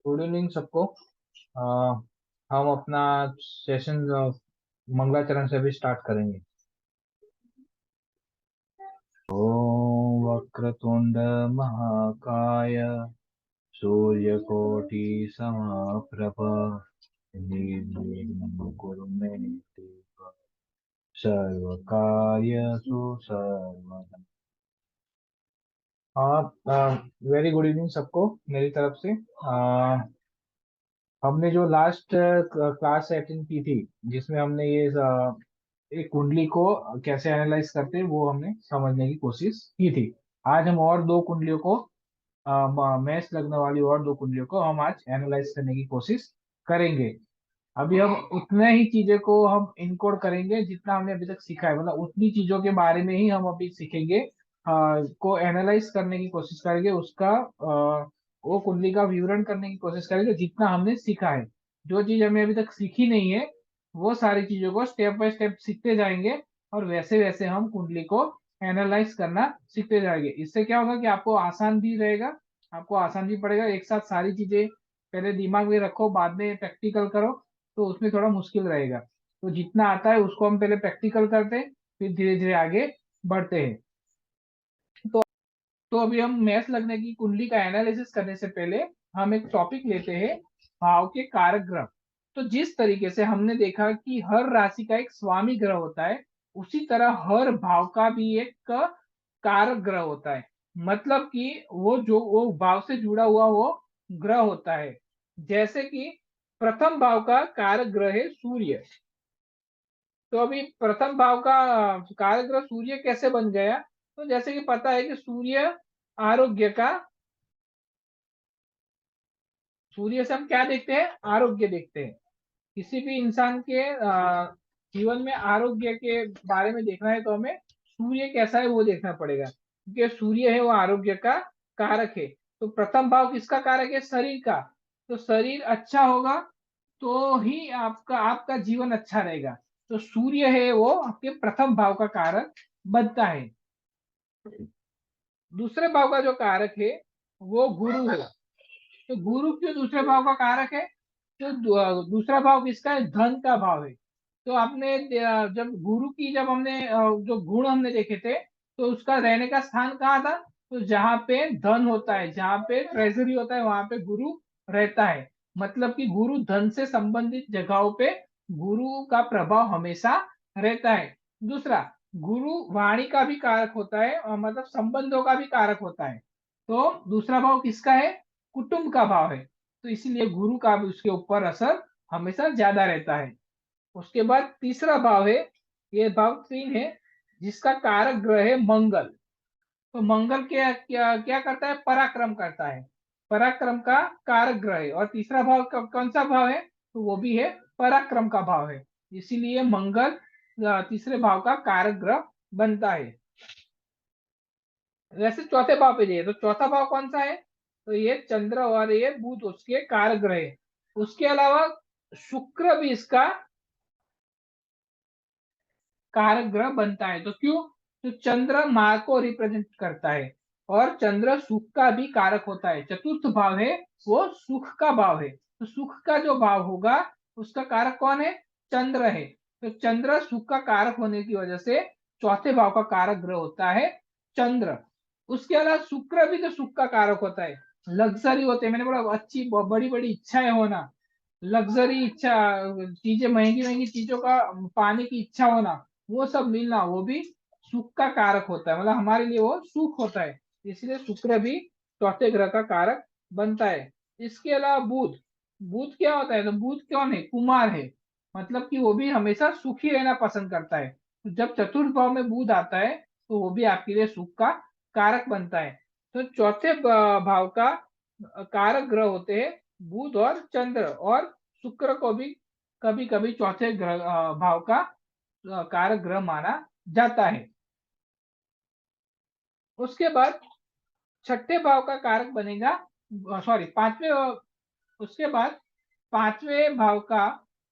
Good evening सबको। अ, हम अपना सेशन मंगलाचरण से भी स्टार्ट करेंगे। ओम वक्रतुंड महाकाय सूर्यकोटि समप्रभ निर्विघ्नं कुरु मे देव सर्वकार्येषु सर्वदा। आप वेरी गुड इवनिंग सबको मेरी तरफ से। हमने जो लास्ट क्लास अटेंड की थी जिसमें हमने ये एक कुंडली को कैसे एनालाइज करते हैं वो हमने समझने की कोशिश की थी। आज हम और दो कुंडलियों को मैच लगने वाली और दो कुंडलियों को हम आज एनालाइज करने की कोशिश करेंगे। अभी हम उतने ही चीजें को हम इनकोड करेंगे जितना हमने अभी तक सीखा है, मतलब उतनी चीजों के बारे में ही हम अभी सीखेंगे। को एनालाइज करने की कोशिश करेंगे, उसका वो कुंडली का विवरण करने की कोशिश करेंगे जितना हमने सीखा है। जो चीज हमें अभी तक सीखी नहीं है वो सारी चीजों को स्टेप बाय स्टेप सीखते जाएंगे और वैसे वैसे हम कुंडली को एनालाइज करना सीखते जाएंगे। इससे क्या होगा कि आपको आसान भी रहेगा, आपको आसान भी पड़ेगा। एक साथ सारी चीजें पहले दिमाग में रखो, बाद में प्रैक्टिकल करो तो उसमें थोड़ा मुश्किल रहेगा। तो जितना आता है उसको हम पहले प्रैक्टिकल करते हैं, फिर धीरे धीरे आगे बढ़ते हैं। तो अभी हम मैथ लगने की कुंडली का एनालिसिस करने से पहले हम एक टॉपिक लेते हैं, भाव के कारक ग्रह। तो जिस तरीके से हमने देखा कि हर राशि का एक स्वामी ग्रह होता है, उसी तरह हर भाव का भी एक कारक ग्रह होता है। मतलब कि वो भाव से जुड़ा हुआ वो ग्रह होता है। जैसे कि प्रथम भाव का कारक ग्रह है सूर्य। तो अभी प्रथम भाव का कारक ग्रह सूर्य कैसे बन गया? तो जैसे कि पता है कि आरोग्य का सूर्य से हम क्या देखते हैं? आरोग्य देखते हैं। किसी भी इंसान के जीवन में आरोग्य के बारे में देखना है तो हमें सूर्य कैसा है वो देखना पड़ेगा, क्योंकि सूर्य है वो आरोग्य का कारक है। तो प्रथम भाव किसका कारक है? शरीर का। तो शरीर अच्छा होगा तो ही आपका आपका जीवन अच्छा रहेगा। तो सूर्य है वो आपके प्रथम भाव का कारक बनता है। दूसरे भाव का जो कारक है वो गुरु है। तो गुरु क्यों दूसरे भाव का कारक है? तो दूसरा भाव किसका है? धन का भाव है। तो आपने जब गुरु की जब हमने जो गुण हमने देखे थे, तो उसका रहने का स्थान कहाँ था? तो जहाँ पे धन होता है, जहाँ पे ट्रेजरी होता है, वहां पे गुरु रहता है। मतलब कि गुरु धन से संबंधित जगहों पे गुरु का प्रभाव हमेशा रहता है। दूसरा, गुरु वाणी का भी कारक होता है और मतलब संबंधों का भी कारक होता है। तो दूसरा भाव किसका है? कुटुंब का भाव है। तो इसीलिए गुरु का भी उसके ऊपर असर हमेशा ज्यादा रहता है। उसके बाद तीसरा भाव है, ये भाव 3 है, जिसका कारक ग्रह है मंगल। तो मंगल क्या क्या क्या करता है? पराक्रम करता है। पराक्रम का कारक ग्रह है। और तीसरा भाव कौन सा भाव है? तो वो भी है पराक्रम का भाव है। इसीलिए मंगल तीसरे भाव का कारक ग्रह बनता है। वैसे चौथे भाव पे जाइए तो चौथा भाव कौन सा है? तो ये चंद्र और ये बुध उसके कारक ग्रह है। उसके अलावा शुक्र भी इसका कारक ग्रह बनता है। तो क्यों? तो चंद्र माँ को रिप्रेजेंट करता है और चंद्र सुख का भी कारक होता है। चतुर्थ भाव है वो सुख का भाव है। तो सुख का जो भाव होगा उसका कारक कौन है? चंद्र है। तो चंद्र सुख का कारक होने की वजह से चौथे भाव का कारक ग्रह होता है चंद्र। उसके अलावा शुक्र भी तो सुख का कारक होता है। लग्जरी होते हैं, मैंने बोला अच्छी बड़ी बड़ी इच्छाएं होना, लग्जरी इच्छा, चीजें महंगी महंगी चीजों का पाने की इच्छा होना, वो सब मिलना, वो भी सुख का कारक होता है। मतलब हमारे लिए वो सुख होता है। इसलिए शुक्र भी चौथे ग्रह का कारक बनता है। इसके अलावा बुध, बुध क्या होता है? तो बुध कौन है? कुमार है। मतलब कि वो भी हमेशा सुखी रहना पसंद करता है। तो जब चतुर्थ भाव में बुध आता है तो वो भी आपके लिए सुख का कारक बनता है। तो चौथे भाव का कारक ग्रह होते हैं बुध और चंद्र। और शुक्र को भी कभी कभी चौथे ग्रह भाव का कारक ग्रह माना जाता है। उसके बाद छठे भाव का कारक बनेगा, सॉरी पांचवें, उसके बाद पांचवें भाव का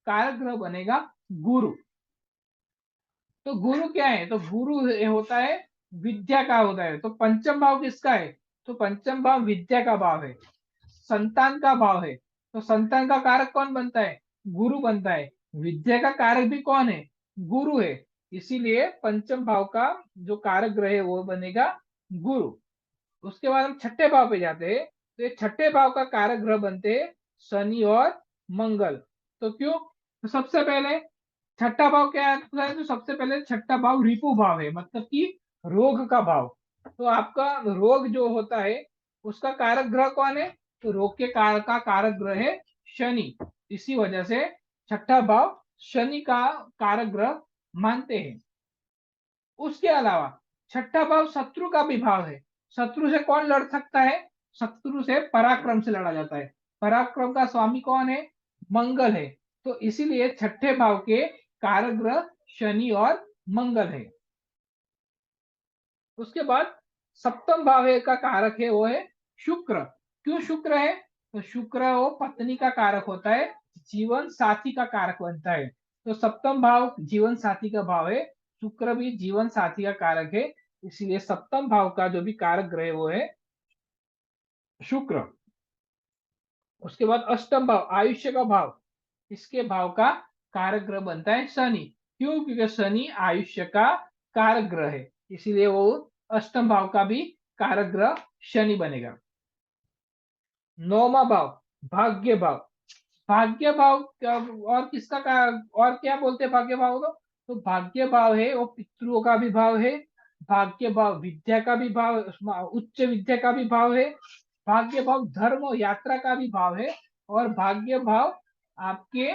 कारक ग्रह बनेगा गुरु। तो गुरु क्या है? तो गुरु होता है विद्या का होता है। तो पंचम भाव किसका है? तो पंचम भाव विद्या का भाव है, संतान का भाव है। तो संतान का कारक कौन बनता है? गुरु बनता है। विद्या का कारक भी कौन है? गुरु है। इसीलिए पंचम भाव का जो कारक ग्रह है वो बनेगा गुरु। उसके बाद हम छठे भाव पे जाते हैं। तो ये छठे भाव का कारक ग्रह बनते हैं शनि और मंगल। तो क्यों? तो सबसे पहले छठा भाव क्या है? तो सबसे पहले छठा भाव रिपु भाव है, मतलब कि रोग का भाव। तो आपका रोग जो होता है उसका कारक ग्रह कौन है? तो रोग के कारक का कारक ग्रह है शनि। इसी वजह से छठा भाव शनि का कारक ग्रह मानते हैं। उसके अलावा छठा भाव शत्रु का भी भाव है। शत्रु से कौन लड़ सकता है? शत्रु से पराक्रम से लड़ा जाता है। पराक्रम का स्वामी कौन है? मंगल है। तो इसीलिए छठे भाव के कारक ग्रह शनि और मंगल है। उसके बाद सप्तम भाव का कारक है वो है शुक्र। क्यों शुक्र है? तो शुक्र वो पत्नी का कारक होता है, जीवन साथी का कारक बनता है। तो सप्तम भाव जीवन साथी का भाव है। शुक्र भी जीवन साथी का कारक है। इसलिए सप्तम भाव का जो भी कारक ग्रह है वो है शुक्र। उसके बाद अष्टम भाव आयुष्य का भाव, इसके भाव का कारक ग्रह बनता है शनि। क्यों? क्योंकि शनि आयुष्य का कारक ग्रह है। इसीलिए वो अष्टम भाव का भी कारक ग्रह शनि बनेगा। नौवा भाव भाग्य भाव। भाग्य भाव और किसका और क्या बोलते हैं भाग्य भाव को? तो भाग्य भाव है वो पितरों का भी भाव है। भाग्य भाव विद्या का भी भाव, उच्च विद्या का भी भाव है। भाग्य भाव धर्म और यात्रा का भी भाव है। और भाग्य भाव आपके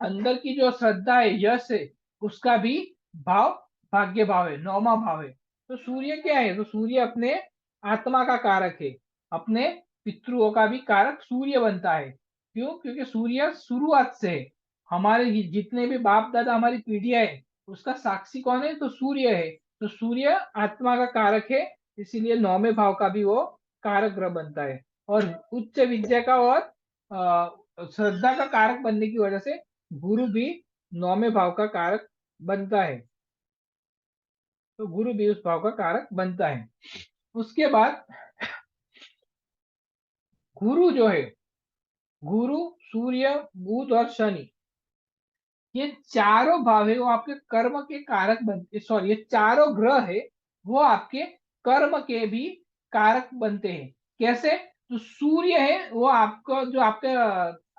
अंदर की जो श्रद्धा है, यश है, उसका भी भाव भाग्य भाव है, नौमा भाव है। तो सूर्य क्या है? तो सूर्य अपने आत्मा का कारक है। अपने पितरों का भी कारक सूर्य बनता है। क्यों? क्योंकि सूर्य शुरुआत से है। हमारे जितने भी बाप दादा हमारी पीढ़ियां है उसका साक्षी कौन है? तो सूर्य है। तो सूर्य आत्मा का कारक है। इसीलिए नौवें भाव का भी वो कारक ग्रह बनता है। और उच्च विद्या का और श्रद्धा का कारक बनने की वजह से गुरु भी नौवें भाव का कारक बनता है। तो गुरु भी उस भाव का कारक बनता है। उसके बाद गुरु जो है, गुरु, सूर्य, बुध और शनि, ये चारों भाव है वो आपके कर्म के कारक बनते, सॉरी, ये चारों ग्रह है वो आपके कर्म के भी कारक बनते हैं। कैसे? तो सूर्य है वो आपको जो आपके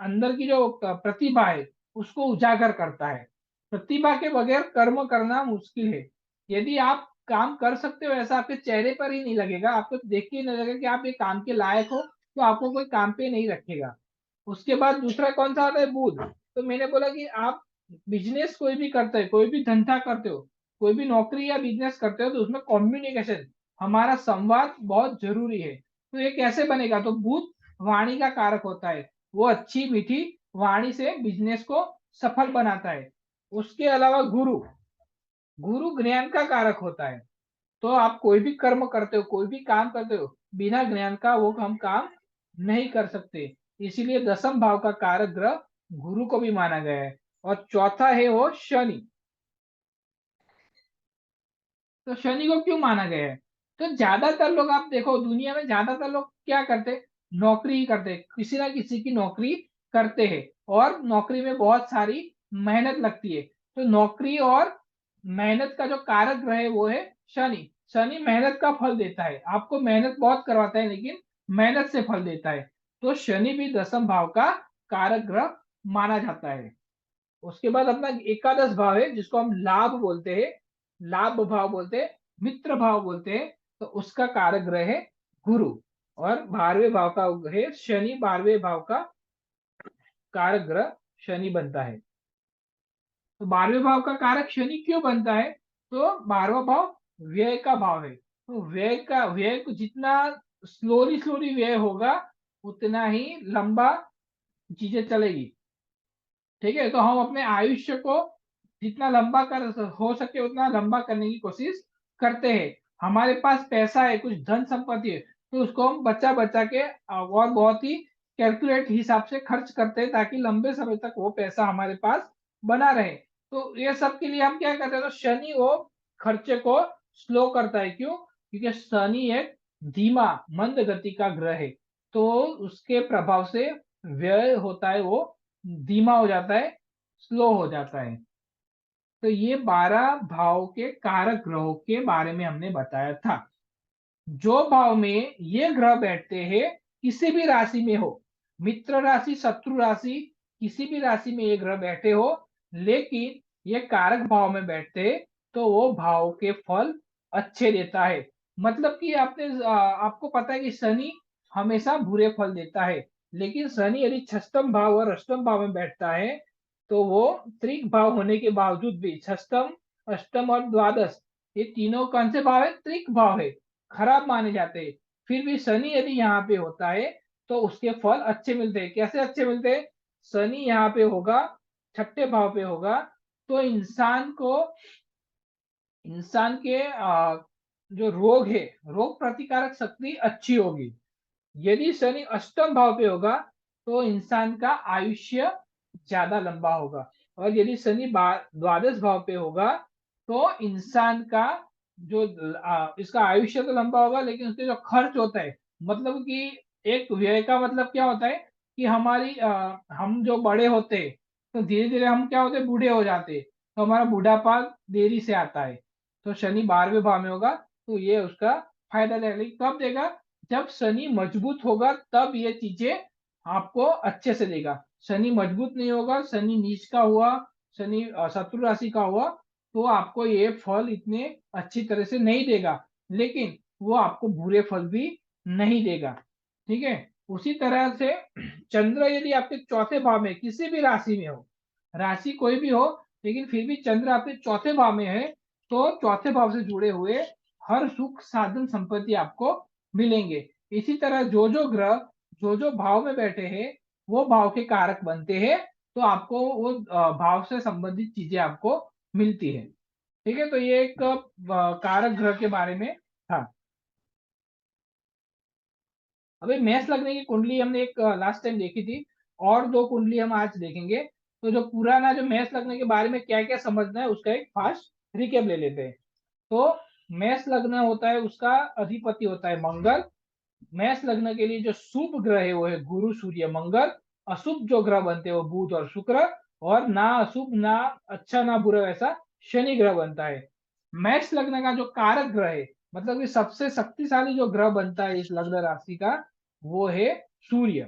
अंदर की जो प्रतिभा है उसको उजागर करता है। प्रतिभा के बगैर कर्म करना मुश्किल है। यदि आप काम कर सकते हो ऐसा आपके चेहरे पर ही नहीं लगेगा, आपको देख के ही नहीं लगेगा कि आप ये काम के लायक हो, तो आपको कोई काम पे नहीं रखेगा। उसके बाद दूसरा कौन सा आता है? बुध। तो मैंने बोला कि आप बिजनेस कोई भी करते हो, कोई भी धंधा करते हो, कोई भी नौकरी या बिजनेस करते हो, तो उसमें कम्युनिकेशन, हमारा संवाद बहुत जरूरी है। तो ये कैसे बनेगा? तो बुध वाणी का कारक होता है। वो अच्छी मीठी वाणी से बिजनेस को सफल बनाता है। उसके अलावा गुरु, गुरु ज्ञान का कारक होता है। तो आप कोई भी कर्म करते हो, कोई भी काम करते हो, बिना ज्ञान का वो हम काम नहीं कर सकते। इसीलिए दसम भाव का कारक ग्रह गुरु को भी माना गया है। और चौथा है वो शनि। तो शनि को क्यों माना गया है? तो ज्यादातर लोग आप देखो दुनिया में ज्यादातर लोग क्या करते हैं? नौकरी ही करते हैं, किसी ना किसी की नौकरी करते हैं। और नौकरी में बहुत सारी मेहनत लगती है। तो नौकरी और मेहनत का जो कारक ग्रह है वो है शनि। शनि मेहनत का फल देता है, आपको मेहनत बहुत करवाता है लेकिन मेहनत से फल देता है। तो शनि भी दसम भाव का कारक ग्रह माना जाता है। उसके बाद अपना एकादश भाव है जिसको हम लाभ बोलते हैं, लाभ भाव बोलते हैं, मित्र भाव बोलते हैं। तो उसका कारक ग्रह है गुरु। और 12वें भाव का है शनि, 12वें भाव का कारक ग्रह शनि बनता है। तो 12वें भाव का कारक शनि क्यों बनता है? तो 12वां भाव व्यय का भाव है। तो व्यय को जितना स्लोली स्लोली व्यय होगा उतना ही लंबा चीजें चलेगी। ठीक है? तो हम अपने आयुष्य को जितना लंबा कर हो सके उतना लंबा करने की कोशिश करते हैं। हमारे पास पैसा है, कुछ धन संपत्ति है, तो उसको हम बचा बचा के और बहुत ही कैलकुलेट हिसाब से खर्च करते हैं ताकि लंबे समय तक वो पैसा हमारे पास बना रहे। तो ये सब के लिए हम क्या करते हैं? तो शनि वो खर्चे को स्लो करता है। क्यों? क्योंकि शनि एक धीमा मंद गति का ग्रह है। तो उसके प्रभाव से व्यय होता है वो धीमा हो जाता है, स्लो हो जाता है। तो ये 12 भाव के कारक ग्रहों के बारे में हमने बताया था। जो भाव में ये ग्रह बैठते हैं, किसी भी राशि में हो, मित्र राशि, शत्रु राशि, किसी भी राशि में ये ग्रह बैठे हो, लेकिन ये कारक भाव में बैठते हैं, तो वो भाव के फल अच्छे देता है। मतलब कि आपको पता है कि शनि हमेशा बुरे फल देता है, लेकिन शनि यदि छष्टम भाव और अष्टम भाव में बैठता है, तो वो त्रिक भाव होने के बावजूद भी, छष्टम, अष्टम और द्वादश, ये तीनों कौन से भाव है? त्रिक भाव है, खराब माने जाते हैं। फिर भी शनि यदि यहाँ पे होता है, तो उसके फल अच्छे मिलते हैं। कैसे अच्छे मिलते हैं? शनि यहाँ पे होगा, छठे भाव पे होगा, तो इंसान के जो रोग है, रोग प्रतिकारक शक्ति अच्छी होगी। यदि शनि अष्टम भाव पे होगा, तो इंसान का आयुष्य ज्यादा लंबा होगा। और यदि शनि द्वादश भाव पे होगा, तो इंसान का जो इसका आयुष्य तो लंबा होगा, लेकिन उसके जो खर्च होता है, मतलब कि एक व्यय का मतलब क्या होता है कि हम जो बड़े होते हैं, तो धीरे धीरे हम क्या होते हैं, बूढ़े हो जाते हैं, तो हमारा बुढ़ापा देरी से आता है। तो शनि 12वें भाव में होगा, तो ये उसका फायदा देगा। लेकिन कब देगा? जब शनि मजबूत होगा, तब ये चीजें आपको अच्छे से देगा। शनि मजबूत नहीं होगा, शनि नीच का हुआ, शनि शत्रु राशि का हुआ, तो आपको ये फल इतने अच्छी तरह से नहीं देगा, लेकिन वो आपको बुरे फल भी नहीं देगा। ठीक है। उसी तरह से चंद्र यदि आपके चौथे भाव में, किसी भी राशि में हो, राशि कोई भी हो, लेकिन फिर भी चंद्र आपके चौथे भाव में है, तो चौथे भाव से जुड़े हुए हर सुख साधन संपत्ति आपको मिलेंगे। इसी तरह जो जो ग्रह जो जो भाव में बैठे हैं, वो भाव के कारक बनते हैं, तो आपको वो भाव से संबंधित चीजें आपको मिलती है। ठीक है, तो ये एक कारक ग्रह के बारे में था। अभी मेष लगने की कुंडली हमने एक लास्ट टाइम देखी थी, और दो कुंडली हम आज देखेंगे। तो जो पुराना जो मेष लगने के बारे में क्या क्या समझना है, उसका एक फास्ट रिकेप ले लेते हैं। तो मेष लग्न होता है, उसका अधिपति होता है मंगल। मेष लग्न के लिए जो शुभ ग्रह है वो है गुरु, सूर्य, मंगल। अशुभ जो ग्रह बनते हैं वो बुध और शुक्र। और ना अशुभ, ना अच्छा ना बुरा, वैसा शनि ग्रह बनता है। मेष लग्न का जो कारक ग्रह है, मतलब कि सबसे शक्तिशाली जो ग्रह बनता है इस लग्न राशि का, वो है सूर्य।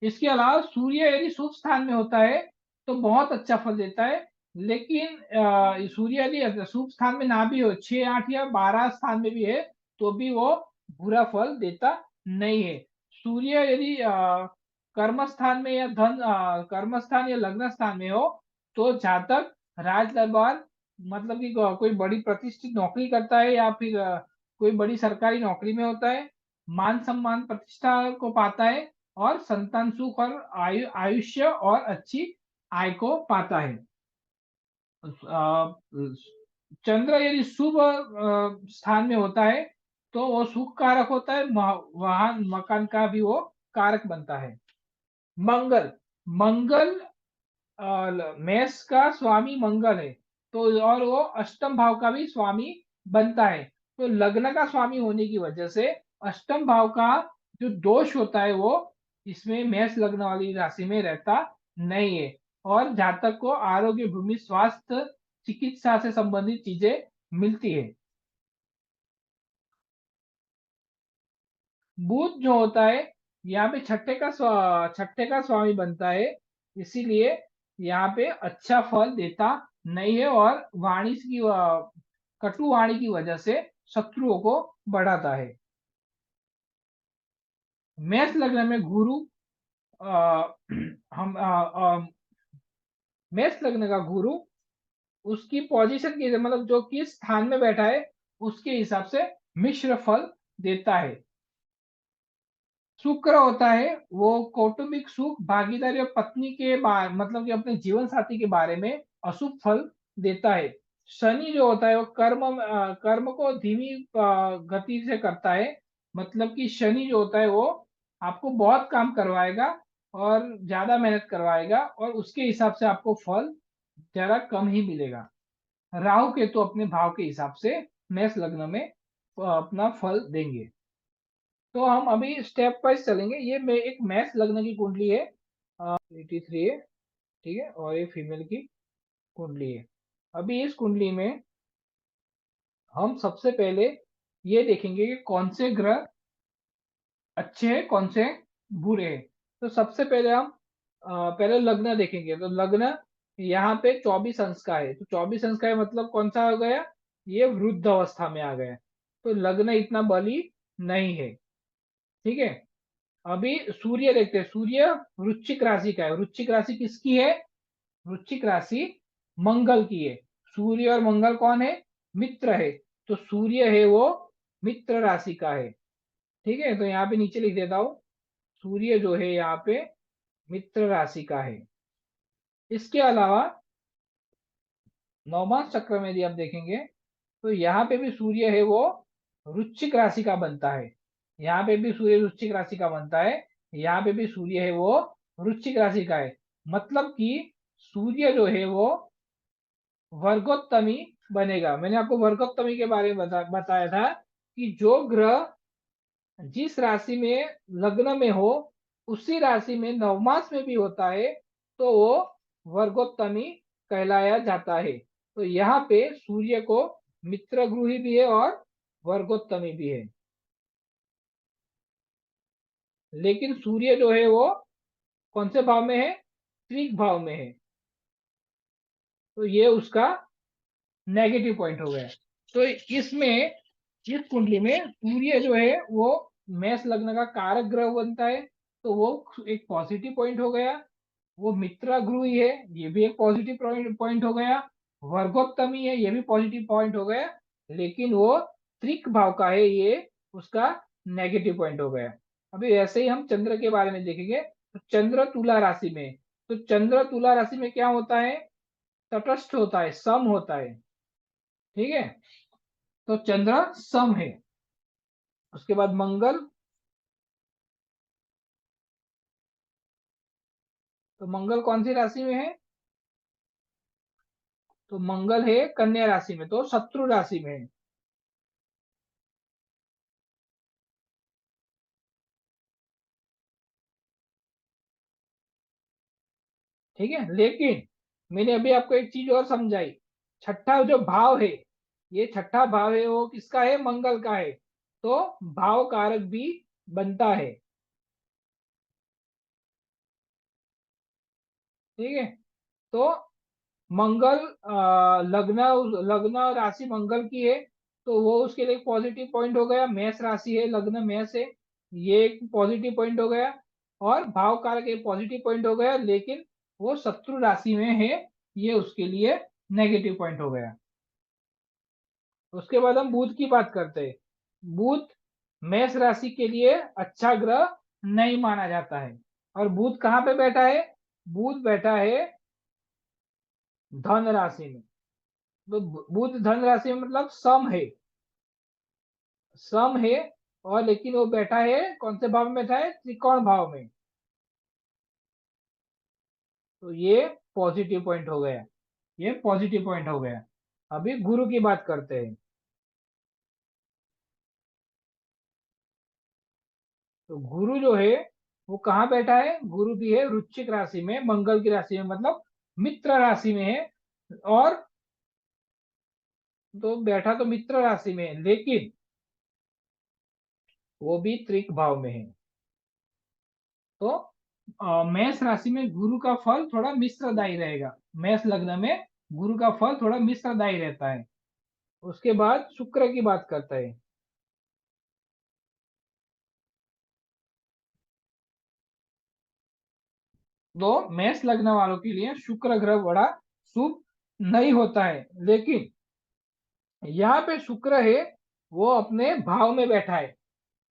इसके अलावा सूर्य यदि शुभ स्थान में होता है, तो बहुत अच्छा फल देता है। लेकिन सूर्य यदि शुभ स्थान में ना भी हो, 6, 8 या 12 स्थान में भी है, तो भी वो बुरा फल देता नहीं है। सूर्य यदि कर्म स्थान में या कर्म स्थान या लग्न स्थान में हो, तो जातक राज दरबार, मतलब कि कोई बड़ी प्रतिष्ठित नौकरी करता है, या फिर कोई बड़ी सरकारी नौकरी में होता है, मान सम्मान प्रतिष्ठा को पाता है, और संतान सुख और आयुष्य और अच्छी आय को पाता है। चंद्र यदि शुभ स्थान में होता है, तो वो सुख कारक होता है, वाहन मकान का भी वो कारक बनता है। मंगल मंगल मेष का स्वामी मंगल है, तो और वो अष्टम भाव का भी स्वामी बनता है। तो लग्न का स्वामी होने की वजह से अष्टम भाव का जो दोष होता है, वो इसमें मेष लग्न वाली राशि में रहता नहीं है। और जातक को आरोग्य, भूमि, स्वास्थ्य, चिकित्सा से संबंधित चीजें मिलती है। बुध जो होता है, यहाँ पे छठे का स्वामी बनता है, इसीलिए यहाँ पे अच्छा फल देता नहीं है, और कटु वाणी की वजह से शत्रुओं को बढ़ाता है। मेष लग्न में गुरु, आ, हम मेष लग्न का गुरु उसकी पोजीशन की, मतलब जो किस स्थान में बैठा है, उसके हिसाब से मिश्र फल देता है। शुक्र होता है, वो कौटुंबिक सुख, भागीदारी और पत्नी के बारे, मतलब कि अपने जीवन साथी के बारे में अशुभ फल देता है। शनि जो होता है वो कर्म को धीमी गति से करता है। मतलब कि शनि जो होता है वो आपको बहुत काम करवाएगा, और ज्यादा मेहनत करवाएगा, और उसके हिसाब से आपको फल जरा कम ही मिलेगा। राहु केतु अपने भाव के हिसाब से मेष लग्न में अपना फल देंगे। तो हम अभी स्टेप वाइज चलेंगे। ये एक मेष लग्न की कुंडली है, 83 है, ठीक है, और ये फीमेल की कुंडली है। अभी इस कुंडली में हम सबसे पहले ये देखेंगे कि कौन से ग्रह अच्छे हैं, कौन से बुरे हैं। तो सबसे पहले हम पहले लग्न देखेंगे। तो लग्न यहाँ पे 24 अंश का है। तो 24 अंश का है मतलब कौन सा हो गया, ये वृद्ध अवस्था में आ गया। तो लग्न इतना बली नहीं है, ठीक है। अभी सूर्य देखते हैं। सूर्य वृश्चिक राशि का है। वृश्चिक राशि किसकी है, वृश्चिक राशि मंगल की है। सूर्य और मंगल कौन है, मित्र है। तो सूर्य है वो मित्र राशि का है, ठीक है। तो यहाँ पे नीचे लिख देता हूँ, सूर्य जो है यहाँ पे मित्र राशि का है। इसके अलावा नवमास चक्र में यदि आप देखेंगे तो यहाँ पे भी सूर्य है वो वृश्चिक राशि का बनता है। यहाँ पे भी सूर्य वृश्चिक राशि का बनता है। यहाँ पे भी सूर्य है वो वृश्चिक राशि का है। मतलब कि सूर्य जो है वो वर्गोत्तमी बनेगा। मैंने आपको वर्गोत्तमी के बारे में बताया था कि जो ग्रह जिस राशि में लग्न में हो उसी राशि में नवमास में भी होता है तो वो वर्गोत्तमी कहलाया जाता है। तो यहाँ पे सूर्य को मित्र गृही भी है और वर्गोत्तमी भी है। लेकिन सूर्य जो है वो कौन से भाव में है, त्रिक भाव में है। तो ये उसका नेगेटिव पॉइंट हो गया। तो इसमें इस कुंडली में सूर्य जो है वो मेष लग्न का कारक ग्रह बनता है। तो वो एक पॉजिटिव पॉइंट हो गया। वो मित्र गृही है, ये भी एक पॉजिटिव पॉइंट हो गया। वर्गोत्तमी है, ये भी पॉजिटिव पॉइंट हो गया। लेकिन वो त्रिक भाव का है, ये उसका नेगेटिव पॉइंट हो गया। अभी ऐसे ही हम चंद्र के बारे में देखेंगे। तो चंद्र तुला राशि में, तो चंद्र तुला राशि में क्या होता है, तटस्थ होता है, सम होता है, ठीक है। तो चंद्र सम है। उसके बाद मंगल, तो मंगल कौन सी राशि में है, तो मंगल है कन्या राशि में, तो शत्रु राशि में है, ठीक है। लेकिन मैंने अभी आपको एक चीज और समझाई। छठा जो भाव है, ये छठा भाव है वो किसका है, मंगल का है। तो भाव कारक भी बनता है, ठीक है। तो मंगल लग्न लग्न राशि मंगल की है। तो वो उसके लिए पॉजिटिव पॉइंट हो गया। मेष राशि है, लग्न मेष है, ये एक पॉजिटिव पॉइंट हो गया। और भाव कारक एक पॉजिटिव पॉइंट हो गया। लेकिन वो शत्रु राशि में है, ये उसके लिए नेगेटिव पॉइंट हो गया। उसके बाद हम बुध की बात करते हैं। बुध मेष राशि के लिए अच्छा ग्रह नहीं माना जाता है। और बुध कहाँ पे बैठा है, बुध बैठा है धन राशि में। तो बुध धन राशि में मतलब सम है, सम है। और लेकिन वो बैठा है कौन से भाव में बैठा है, त्रिकोण भाव में। तो ये पॉजिटिव पॉइंट हो गया, ये पॉजिटिव पॉइंट हो गया। अभी गुरु की बात करते हैं। तो गुरु जो है वो कहाँ बैठा है, गुरु भी है वृश्चिक राशि में, मंगल की राशि में, मतलब मित्र राशि में है। और तो बैठा तो मित्र राशि में है, लेकिन वो भी त्रिक भाव में है। तो मेष राशि में गुरु का फल थोड़ा मिश्रदायी रहेगा। मेष लग्न में गुरु का फल थोड़ा मिश्रदायी रहता है। उसके बाद शुक्र की बात करता है। तो मेष लग्न वालों के लिए शुक्र ग्रह बड़ा शुभ नहीं होता है। लेकिन यहाँ पे शुक्र है वो अपने भाव में बैठा है।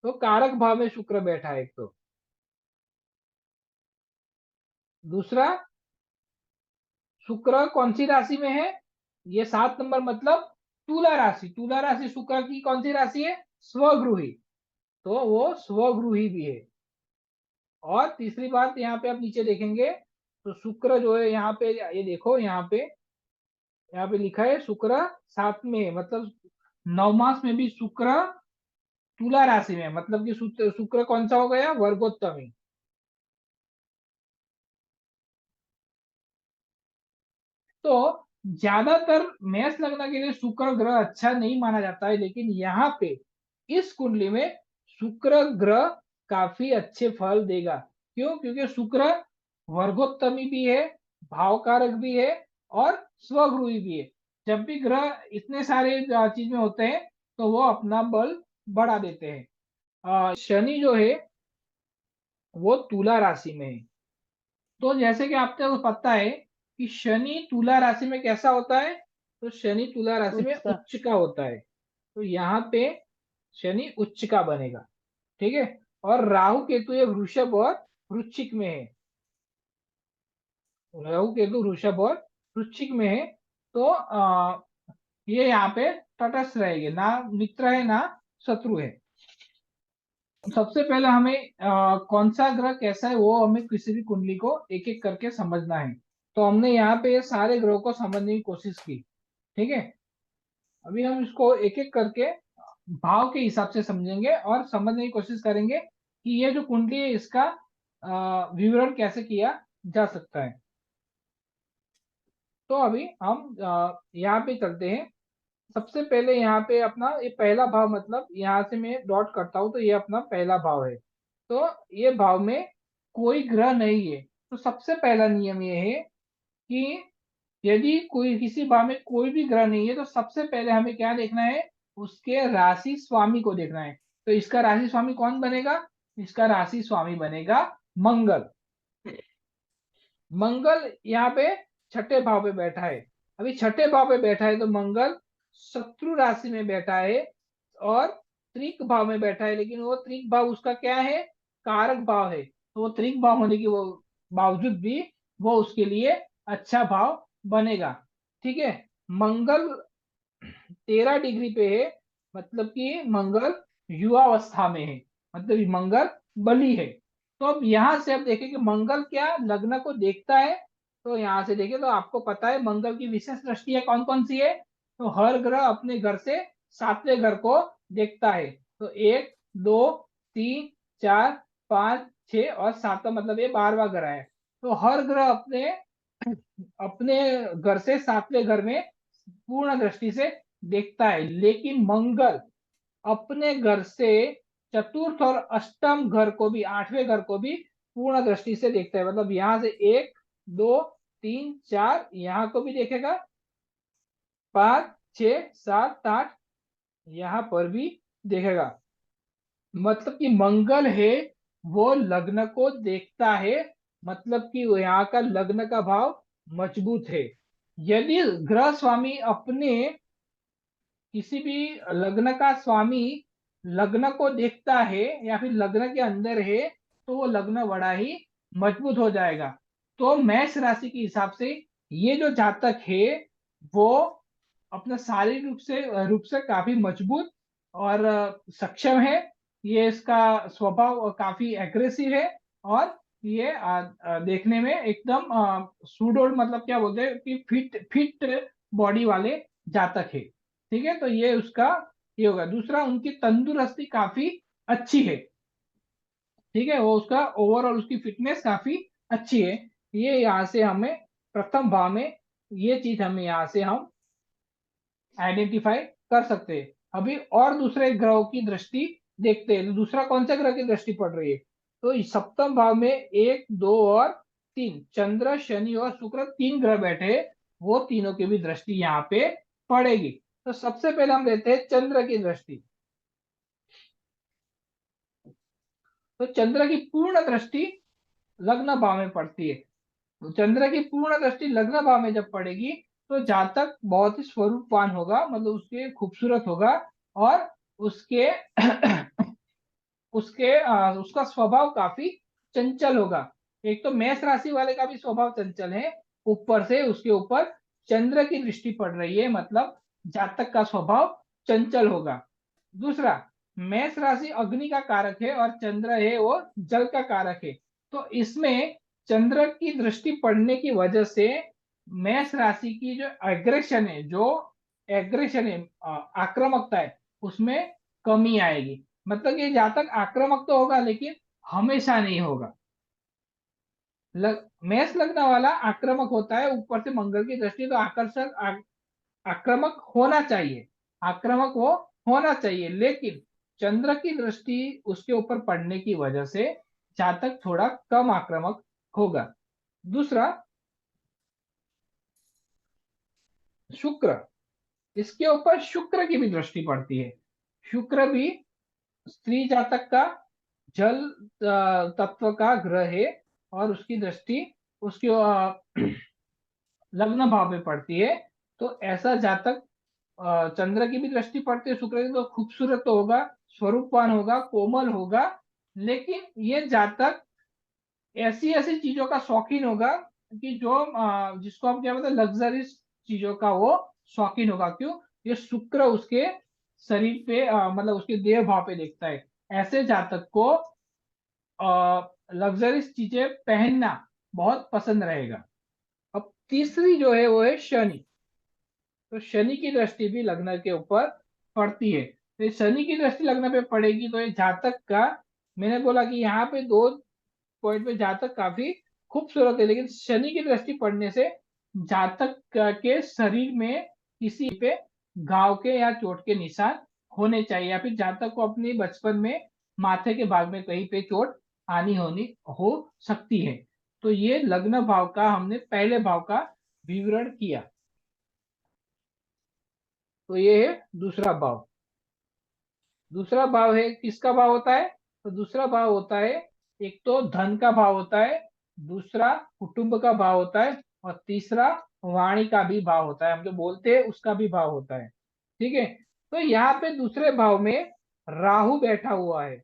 तो कारक भाव में शुक्र बैठा है एक तो। दूसरा, शुक्र कौन सी राशि में है, ये 7 नंबर मतलब तुला राशि। तुला राशि शुक्र की कौन सी राशि है, स्वगृही। तो वो स्वगृही भी है। और तीसरी बात यहाँ पे आप नीचे देखेंगे तो शुक्र जो है यहाँ पे, ये देखो यहाँ पे लिखा है शुक्र 7 में है, मतलब नवमास में भी शुक्र तुला राशि में, मतलब कि शुक्र कौन सा हो गया, वर्गोत्तमी। तो ज्यादातर मेष लग्न के लिए शुक्र ग्रह अच्छा नहीं माना जाता है, लेकिन यहाँ पे इस कुंडली में शुक्र ग्रह काफी अच्छे फल देगा। क्यों? क्योंकि शुक्र वर्गोत्तमी भी है, भावकारक भी है, और स्वगृही भी है। जब भी ग्रह इतने सारे चीज में होते हैं तो वो अपना बल बढ़ा देते हैं। शनि जो है वो तुला राशि में है। तो जैसे कि आपको पता है कि शनि तुला राशि में कैसा होता है, तो शनि तुला राशि में उच्च का। उच्च का होता है। तो यहाँ पे शनि उच्च का बनेगा। ठीक है। और राहु केतु ये वृषभ और वृश्चिक में है। राहु केतु वृषभ और वृश्चिक में है। तो ये यहाँ पे तटस्थ रहेंगे, ना मित्र है ना शत्रु है। सबसे पहले हमें कौन सा ग्रह कैसा है वो हमें किसी भी कुंडली को एक एक करके समझना है। तो हमने यहाँ पे ये सारे ग्रहों को समझने की कोशिश की। ठीक है। अभी हम इसको एक एक करके भाव के हिसाब से समझेंगे और समझने की कोशिश करेंगे कि ये जो कुंडली है इसका विवरण कैसे किया जा सकता है। तो अभी हम यहाँ पे चलते हैं। सबसे पहले यहाँ पे अपना ये पहला भाव, मतलब यहाँ से मैं डॉट करता हूँ तो ये अपना पहला भाव है। तो ये भाव में कोई ग्रह नहीं है। तो सबसे पहला नियम ये है कि यदि कोई किसी भाव में कोई भी ग्रह नहीं है तो सबसे पहले हमें क्या देखना है, उसके राशि स्वामी को देखना है। तो इसका राशि स्वामी कौन बनेगा? इसका राशि स्वामी बनेगा मंगल। मंगल यहाँ पे छठे भाव पे बैठा है। अभी छठे भाव पे बैठा है तो मंगल शत्रु राशि में बैठा है और त्रिक भाव में बैठा है, लेकिन वो त्रिक भाव उसका क्या है, कारक भाव है। तो वो त्रिक भाव होने के वो बावजूद भी वो उसके लिए अच्छा भाव बनेगा। ठीक है। मंगल 13 डिग्री पे है, मतलब कि मंगल युवावस्था में है, मतलब ये मंगल बली है। तो अब यहां से अब देखें कि मंगल क्या लग्न को देखता है। तो यहां से देखें तो आपको पता है मंगल की विशेष दृष्टियां कौन कौन सी है। तो हर ग्रह अपने घर से सातवें घर को देखता है। तो एक, दो, तीन, चार, पांच, छह और सातवां, मतलब ये 12वां ग्रह है। तो हर ग्रह अपने अपने घर से सातवें घर में पूर्ण दृष्टि से देखता है, लेकिन मंगल अपने घर से चतुर्थ और अष्टम घर को भी, आठवें घर को भी पूर्ण दृष्टि से देखता है। मतलब यहां से एक, दो, तीन, चार, यहाँ को भी देखेगा, 5, 6, 7, 8 यहाँ पर भी देखेगा। मतलब कि मंगल है वो लग्न को देखता है, मतलब कि वो यहाँ का लग्न का भाव मजबूत है। यदि ग्रह स्वामी अपने किसी भी लग्न का स्वामी लग्न को देखता है या फिर लग्न के अंदर है तो वो लग्न बड़ा ही मजबूत हो जाएगा। तो मेष राशि के हिसाब से ये जो जातक है वो अपना शारीरिक रूप से काफी मजबूत और सक्षम है। ये इसका स्वभाव काफी एग्रेसिव है। और ये देखने में एकदम सुडोल, मतलब क्या बोलते हैं कि फिट फिट बॉडी वाले जातक है। ठीक है। तो ये उसका ये होगा। दूसरा, उनकी तंदुरुस्ती काफी अच्छी है। ठीक है। वो उसका ओवरऑल उसकी फिटनेस काफी अच्छी है। ये यहाँ से हमें प्रथम भाव में ये चीज हमें यहाँ से हम आइडेंटिफाई कर सकते हैं। अभी और दूसरे ग्रहों की दृष्टि देखते हैं। तो दूसरा कौन सा ग्रह की दृष्टि पड़ रही है, तो इस सप्तम भाव में एक, दो और तीन, चंद्र, शनि और शुक्र, तीन ग्रह बैठे हैं। वो तीनों की भी दृष्टि यहाँ पे पड़ेगी। तो सबसे पहले हम लेते हैं चंद्र की दृष्टि। तो चंद्र की पूर्ण दृष्टि लग्न भाव में पड़ती है। तो चंद्र की पूर्ण दृष्टि लग्न भाव में जब पड़ेगी तो जातक बहुत ही स्वरूपवान होगा, मतलब उसके खूबसूरत होगा। और उसके उसका स्वभाव काफी चंचल होगा। एक तो मेष राशि वाले का भी स्वभाव चंचल है, ऊपर से उसके ऊपर चंद्र की दृष्टि पड़ रही है, मतलब जातक का स्वभाव चंचल होगा। दूसरा, मेष राशि अग्नि का कारक है और चंद्र है वो जल का कारक है। तो इसमें चंद्र की दृष्टि पड़ने की वजह से मेष राशि की जो एग्रेशन है, जो एग्रेशन है, आक्रामकता है, उसमें कमी आएगी। मतलब ये जातक आक्रामक तो होगा लेकिन हमेशा नहीं होगा। मेष लग्न वाला आक्रामक होता है, ऊपर से मंगल की दृष्टि तो आकर्षक आक्रामक होना चाहिए, आक्रामक वो होना चाहिए, लेकिन चंद्र की दृष्टि उसके ऊपर पड़ने की वजह से जातक थोड़ा कम आक्रामक होगा। दूसरा, शुक्र, इसके ऊपर शुक्र की भी दृष्टि पड़ती है। शुक्र भी स्त्री जातक का जल तत्व का ग्रह है, और उसकी दृष्टि उसके लग्न भाव में पड़ती है। तो ऐसा जातक, चंद्र की भी दृष्टि पड़ती है शुक्र की, तो खूबसूरत तो होगा, स्वरूपवान होगा, कोमल होगा, लेकिन ये जातक ऐसी ऐसी चीजों का शौकीन होगा कि जो जिसको हम क्या बोलते हैं, लग्जरीज चीजों का वो शौकीन होगा। क्यों? ये शुक्र उसके शरीर पे मतलब उसके देह भाव पे देखता है। ऐसे जातक को लग्जरीज चीजें पहनना बहुत पसंद रहेगा। अब तीसरी जो है वो है शनि। तो शनि की दृष्टि भी लग्न के ऊपर पड़ती है। तो ये शनि की दृष्टि लग्न पे पड़ेगी तो ये जातक का, मैंने बोला कि यहाँ पे दो पॉइंट पे जातक काफी खूबसूरत है, लेकिन शनि की दृष्टि पड़ने से जातक के शरीर में किसी पे घाव के या चोट के निशान होने चाहिए, या फिर जातक को अपनी बचपन में माथे के भाग में कहीं पे चोट आनी होनी हो सकती है। तो ये लग्न भाव का हमने पहले भाव का विवरण किया। तो ये है दूसरा भाव। दूसरा भाव है, किसका भाव होता है? तो दूसरा भाव होता है, एक तो धन का भाव होता है, दूसरा कुटुंब का भाव होता है, और तीसरा वाणी का भी भाव होता है, हम जो बोलते हैं उसका भी भाव होता है। ठीक है। तो यहाँ पे दूसरे भाव में राहु बैठा हुआ है।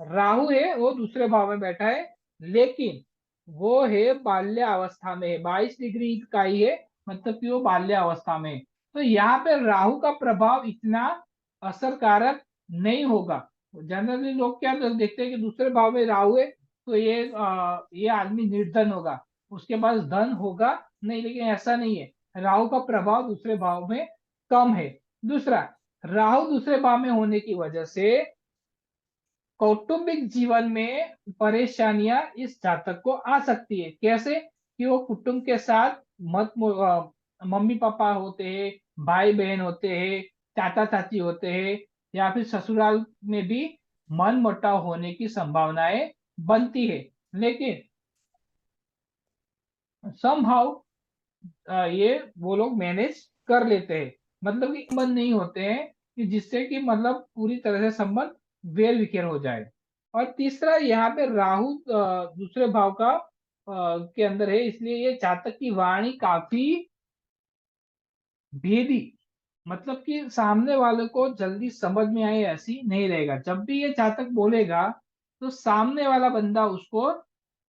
राहु है वो दूसरे भाव में बैठा है, लेकिन वो है बाल्य अवस्था में है, 22 डिग्री का ही है, मतलब कि वो बाल्य अवस्था में है। तो यहाँ पे राहु का प्रभाव इतना असरकारक नहीं होगा। जनरली लोग क्या देखते हैं कि दूसरे भाव में राहु है तो ये आदमी निर्धन होगा, उसके पास धन होगा नहीं, लेकिन ऐसा नहीं है। राहु का प्रभाव दूसरे भाव में कम है। दूसरा, राहु दूसरे भाव में होने की वजह से कौटुंबिक जीवन में परेशानियां इस जातक को आ सकती है। कैसे? कि वो कुटुंब के साथ मम्मी पापा होते हैं, भाई बहन होते हैं, चाचा चाची होते हैं, या फिर ससुराल में भी मन मुटाव होने की संभावनाएं बनती है। लेकिन समहाउ ये वो लोग मैनेज कर लेते हैं, मतलब कि संबंध नहीं होते हैं कि जिससे कि मतलब पूरी तरह से संबंध वेर विखेर हो जाए। और तीसरा, यहाँ पे राहु दूसरे भाव का के अंदर है, इसलिए ये जातक की वाणी काफी भेदी, मतलब कि सामने वाले को जल्दी समझ में आए ऐसी नहीं रहेगा। जब भी ये जातक बोलेगा तो सामने वाला बंदा उसको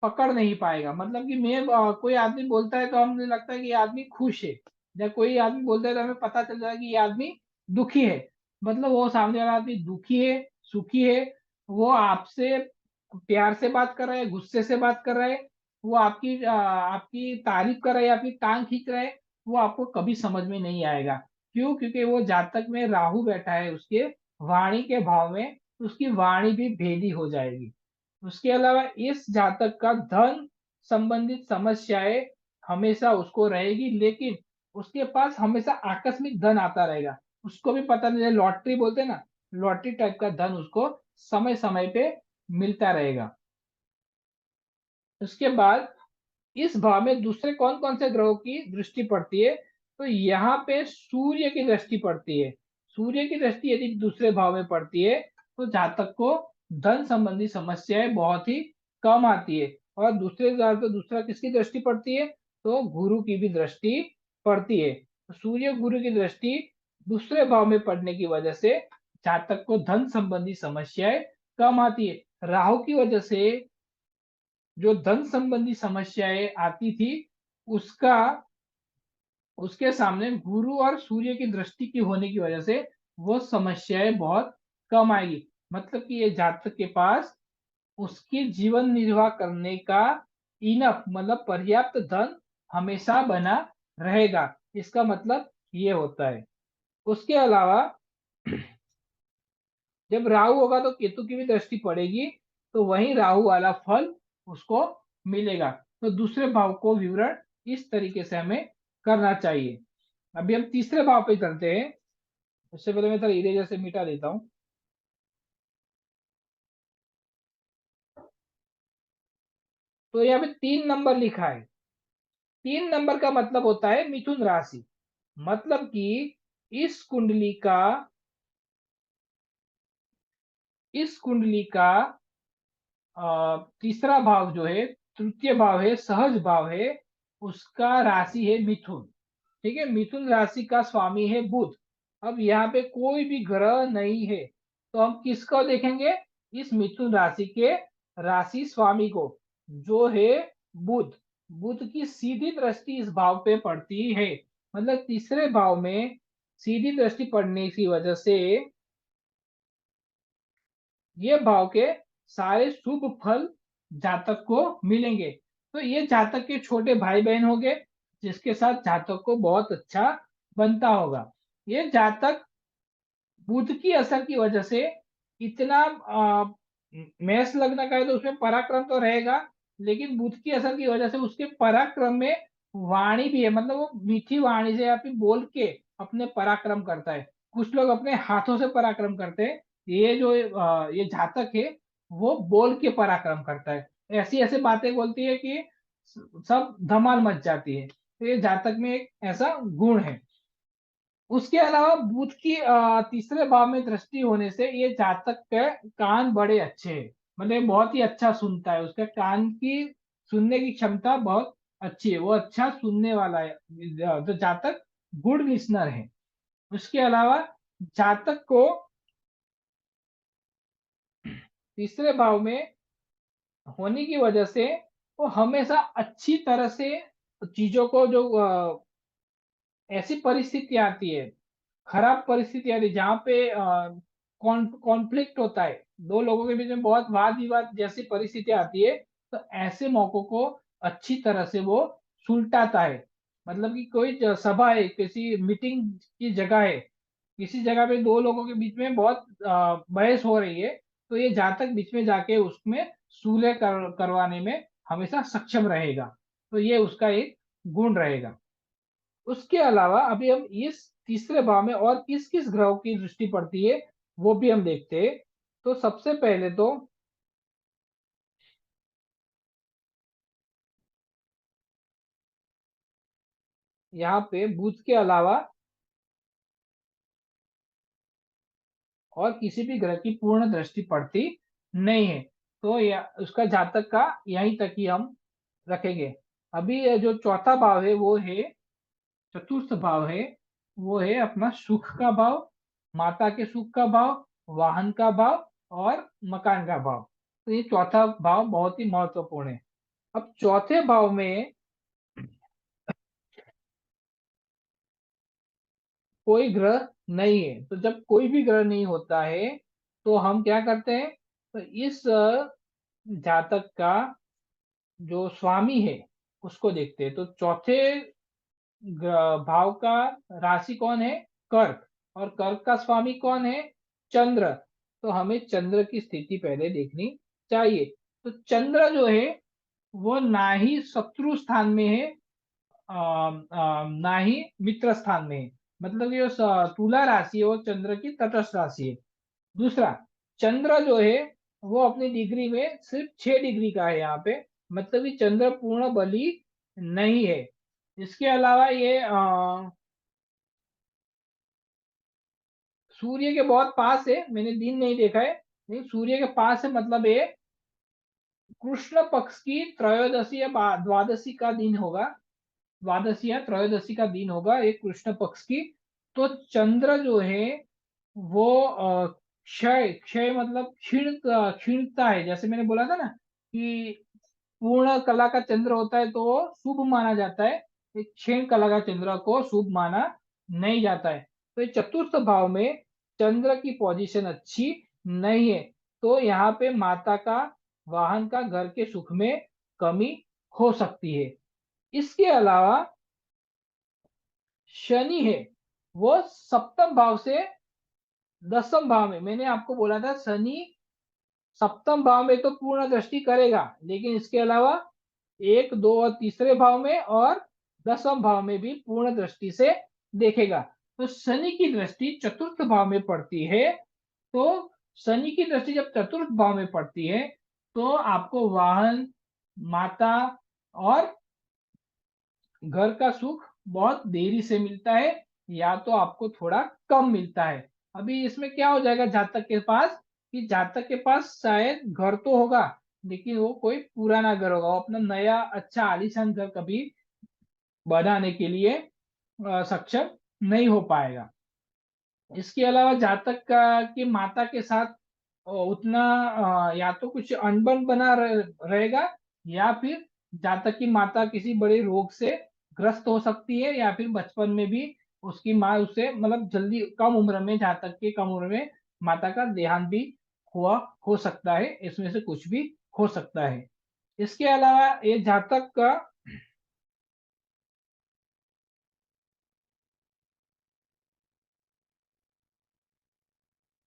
पकड़ नहीं पाएगा। मतलब कि कोई आदमी बोलता है तो हमें लगता है कि ये आदमी खुश है, या कोई आदमी बोलता है तो हमें पता चल जाए कि ये आदमी दुखी है। मतलब वो सामने वाला आदमी दुखी है, सुखी है, वो आपसे प्यार से बात कर रहा है, गुस्से से बात कर रहा है, वो आपकी तारीफ कर रहा है या फिर टांग खींच रहा है, वो आपको कभी समझ में नहीं आएगा। क्यों? क्योंकि वो जातक में राहु बैठा है उसके वाणी के भाव में, तो उसकी वाणी भी भेदी हो जाएगी। उसके अलावा इस जातक का धन संबंधित समस्याएं हमेशा उसको रहेगी, लेकिन उसके पास हमेशा आकस्मिक धन आता रहेगा। उसको भी पता नहीं, लॉटरी बोलते हैं ना, लॉटरी टाइप का धन उसको समय समय पे मिलता रहेगा। उसके बाद इस भाव में दूसरे कौन कौन से ग्रहों की दृष्टि पड़ती है? तो यहाँ पे सूर्य की दृष्टि पड़ती है। सूर्य की दृष्टि यदि दूसरे भाव में पड़ती है तो जातक को धन संबंधी समस्याएं बहुत ही कम आती है। और दूसरे भाव पे दूसरा किसकी दृष्टि पड़ती है? तो गुरु की भी दृष्टि पड़ती है। तो सूर्य गुरु की दृष्टि दूसरे भाव में पड़ने की वजह से जातक को धन संबंधी समस्याएं कम आती है। राहु की वजह से जो धन संबंधी समस्याएं आती थी, उसका उसके सामने गुरु और सूर्य की दृष्टि की होने की वजह से वो समस्याएं बहुत कम आएगी। मतलब कि ये जातक के पास उसके जीवन निर्वाह करने का इनफ, मतलब पर्याप्त धन हमेशा बना रहेगा। इसका मतलब ये होता है। उसके अलावा जब राहु होगा तो केतु की भी दृष्टि पड़ेगी, तो वही राहु वाला फल उसको मिलेगा। तो दूसरे भाव को विवरण इस तरीके से हमें करना चाहिए। अभी हम तीसरे भाव पे चलते हैं। उससे पहले मैं थोड़ा इरेजर से मिटा देता हूँ। तो यहाँ पे 3 नंबर लिखा है। 3 नंबर का मतलब होता है मिथुन राशि। मतलब कि इस कुंडली का इस कुंडली का तीसरा भाव जो है, तृतीय भाव है, सहज भाव है, उसका राशि है मिथुन। ठीक है, मिथुन राशि का स्वामी है बुध। अब यहाँ पे कोई भी ग्रह नहीं है, तो हम किसको देखेंगे? इस मिथुन राशि के राशि स्वामी को, जो है बुध। बुध की सीधी दृष्टि इस भाव पे पड़ती है। मतलब तीसरे भाव में सीधी दृष्टि पड़ने की वजह से ये भाव के सारे शुभ फल जातक को मिलेंगे। तो ये जातक के छोटे भाई बहन हो गए, जिसके साथ जातक को बहुत अच्छा बनता होगा। ये जातक बुध की असर की वजह से इतना मेष लग्न का है, तो उसमें पराक्रम तो रहेगा, लेकिन बुध की असर की वजह से उसके पराक्रम में वाणी भी है। मतलब वो मीठी वाणी से या फिर बोल के अपने पराक्रम करता है। कुछ लोग अपने हाथों से पराक्रम करते हैं, ये जो ये जातक है वो बोल के पराक्रम करता है। ऐसी ऐसी बातें बोलती है कि सब धमाल मच जाती है। तो ये जातक में एक ऐसा गुण है। उसके अलावा बुध की तीसरे भाव में दृष्टि होने से ये जातक के कान बड़े अच्छे हैं। मतलब ये बहुत ही अच्छा सुनता है, उसके कान की सुनने की क्षमता बहुत अच्छी है, वो अच्छा सुनने वाला है। तो जातक गुड लिसनर है। उसके अलावा जातक को तीसरे भाव में होने की वजह से वो हमेशा अच्छी तरह से चीजों को, जो ऐसी परिस्थिति आती है, खराब परिस्थिति आती है जहाँ पे कॉन्फ्लिक्ट होता है, दो लोगों के बीच में बहुत वाद विवाद जैसी परिस्थिति आती है, तो ऐसे मौकों को अच्छी तरह से वो सुलटाता है। मतलब कि कोई सभा है, किसी मीटिंग की जगह है, किसी जगह पे दो लोगों के बीच में बहुत बहस हो रही है, तो ये जातक बीच में जाके उसमें सुलह करवाने में हमेशा सक्षम रहेगा। तो ये उसका एक गुण रहेगा। उसके अलावा अभी हम इस तीसरे भाव में और किस किस ग्रहों की दृष्टि पड़ती है वो भी हम देखते हैं। तो सबसे पहले तो यहाँ पे बुध के अलावा और किसी भी ग्रह की पूर्ण दृष्टि पड़ती नहीं है। तो उसका जातक का यहीं तक ही हम रखेंगे। अभी ये जो चौथा भाव है वो है, चतुर्थ भाव है, वो है अपना सुख का भाव, माता के सुख का भाव, वाहन का भाव और मकान का भाव। तो ये चौथा भाव बहुत ही महत्वपूर्ण है। अब चौथे भाव में कोई ग्रह नहीं है, तो जब कोई भी ग्रह नहीं होता है तो हम क्या करते हैं? तो इस जातक का जो स्वामी है उसको देखते हैं। तो चौथे भाव का राशि कौन है? कर्क। और कर्क का स्वामी कौन है? चंद्र। तो हमें चंद्र की स्थिति पहले देखनी चाहिए। तो चंद्र जो है वो ना ही शत्रु स्थान में है, ना ही मित्र स्थान में है। मतलब ये तुला राशि है वो चंद्र की तटस्थ राशि है। दूसरा, चंद्र जो है वो अपनी डिग्री में सिर्फ 6 डिग्री का है यहाँ पे। मतलब कि चंद्र पूर्ण बली नहीं है। इसके अलावा ये सूर्य के बहुत पास है, मैंने दिन नहीं देखा है, लेकिन सूर्य के पास है। मतलब ये कृष्ण पक्ष की त्रयोदशी या द्वादशी का दिन होगा। द्वादशी या त्रयोदशी का दिन होगा एक कृष्ण पक्ष की। तो चंद्र जो है वो क्षय क्षय मतलब क्षीणता है। जैसे मैंने बोला था ना कि पूर्ण कला का चंद्र होता है तो वो शुभ माना जाता है, एक क्षीण कला का चंद्र को शुभ माना नहीं जाता है। तो ये चतुर्थ भाव में चंद्र की पोजीशन अच्छी नहीं है। तो यहाँ पे माता का, वाहन का, घर के सुख में कमी हो सकती है। इसके अलावा शनि है, वो सप्तम भाव से दसम भाव में मैंने आपको बोला था शनि सप्तम भाव में तो पूर्ण दृष्टि करेगा, लेकिन इसके अलावा एक, दो और तीसरे भाव में और दसम भाव में भी पूर्ण दृष्टि से देखेगा। तो शनि की दृष्टि चतुर्थ भाव में पड़ती है। तो शनि की दृष्टि जब चतुर्थ भाव में पड़ती है तो आपको वाहन, माता और घर का सुख बहुत देरी से मिलता है, या तो आपको थोड़ा कम मिलता है। अभी इसमें क्या हो जाएगा जातक के पास, कि जातक के पास शायद घर तो होगा, लेकिन वो कोई पुराना घर होगा, वो अपना नया अच्छा आलीशान घर कभी बनाने के लिए सक्षम नहीं हो पाएगा। इसके अलावा जातक का की माता के साथ उतना या तो कुछ अनबन बना रहेगा, या फिर जातक की माता किसी बड़े रोग से ग्रस्त हो सकती है, या फिर बचपन में भी उसकी माँ उससे मतलब जल्दी कम उम्र में, जातक के कम उम्र में माता का देहांत भी हुआ हो सकता है। इसमें से कुछ भी हो सकता है। इसके अलावा ये जातक का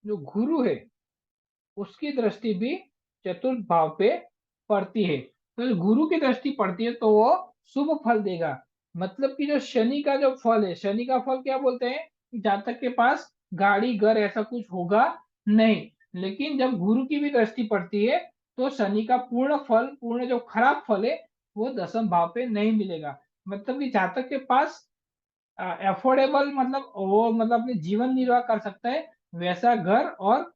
जो गुरु है उसकी दृष्टि भी चतुर्थ भाव पे पड़ती है। तो गुरु की दृष्टि पड़ती है तो वो शुभ फल देगा। मतलब कि जो शनि का जो फल है, शनि का फल क्या बोलते हैं, जातक के पास गाड़ी घर ऐसा कुछ होगा नहीं। लेकिन जब गुरु की भी दृष्टि पड़ती है तो शनि का पूर्ण फल, पूर्ण जो खराब फल है वो दसम भाव पे नहीं मिलेगा। मतलब कि जातक के पास एफोर्डेबल, मतलब वो मतलब अपने जीवन निर्वाह कर सकता है वैसा घर, और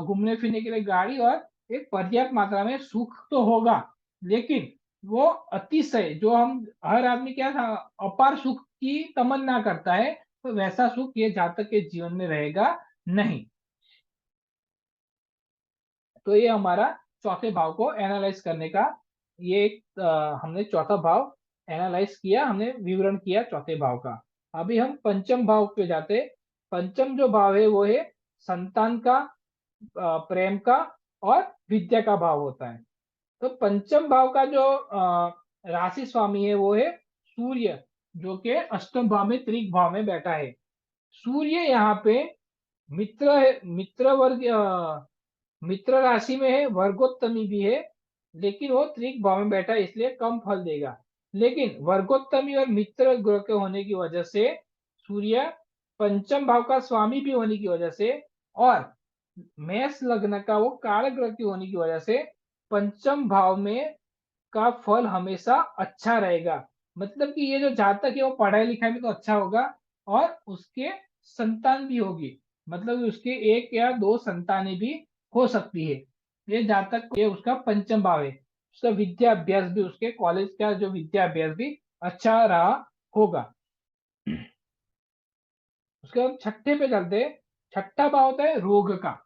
घूमने फिरने के लिए गाड़ी, और एक पर्याप्त मात्रा में सुख तो होगा। लेकिन वो अतिशय जो हम हर आदमी क्या था, अपार सुख की तमन्ना करता है, तो वैसा सुख ये जातक के जीवन में रहेगा नहीं। तो ये हमारा चौथे भाव को एनालाइज करने का, ये एक हमने चौथा भाव एनालाइज किया, हमने विवरण किया चौथे भाव का। अभी हम पंचम भाव पे जाते। पंचम जो भाव है वो है संतान का, प्रेम का और विद्या का भाव होता है। तो पंचम भाव का जो राशि स्वामी है वो है सूर्य, जो कि अष्टम भाव में त्रिक भाव में बैठा है। सूर्य यहाँ पे मित्र है, मित्र वर्ग मित्र राशि में है, वर्गोत्तमी भी है, लेकिन वो त्रिक भाव में बैठा है इसलिए कम फल देगा। लेकिन वर्गोत्तमी और मित्र ग्रह के होने की वजह से, सूर्य पंचम भाव का स्वामी भी होने की वजह से, और मेष लग्न का वो कारक ग्रह की होने की वजह से पंचम भाव में का फल हमेशा अच्छा रहेगा। मतलब कि ये जो जातक है वो पढ़ाई लिखाई में तो अच्छा होगा, और उसके संतान भी होगी, मतलब उसके एक या दो संतानें भी हो सकती है। ये जातक ये उसका पंचम भाव है, उसका विद्या अभ्यास भी, उसके कॉलेज का जो विद्या अभ्यास भी अच्छा रहा होगा। उसके बाद छठे पे चलते हैं। छठा भाव होता है रोग का।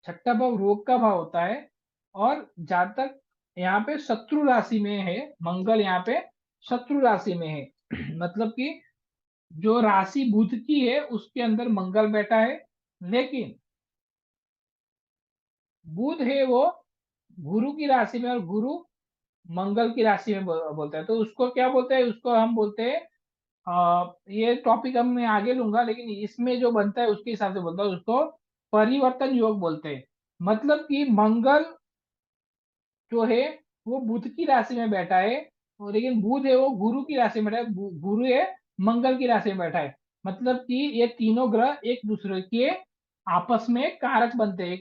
छठा भाव रोग का भाव होता है, और जातक यहाँ पे शत्रु राशि में है, मंगल यहाँ पे शत्रु राशि में है। मतलब कि जो राशि बुध की है उसके अंदर मंगल बैठा है, लेकिन बुध है वो गुरु की राशि में, और गुरु मंगल की राशि में बोलता है। तो उसको क्या बोलते हैं, उसको हम बोलते हैं ये टॉपिक हम मैं आगे लूंगा, लेकिन इसमें जो बनता है उसके हिसाब से बोलता हूँ, उसको परिवर्तन योग बोलते हैं। मतलब कि मंगल जो है वो बुध की राशि में बैठा है, और लेकिन बुध है वो गुरु की राशि में बैठा है, गुरु है मंगल की राशि में बैठा है। मतलब कि ये तीनों ग्रह एक दूसरे के आपस में कारक बनते हैं,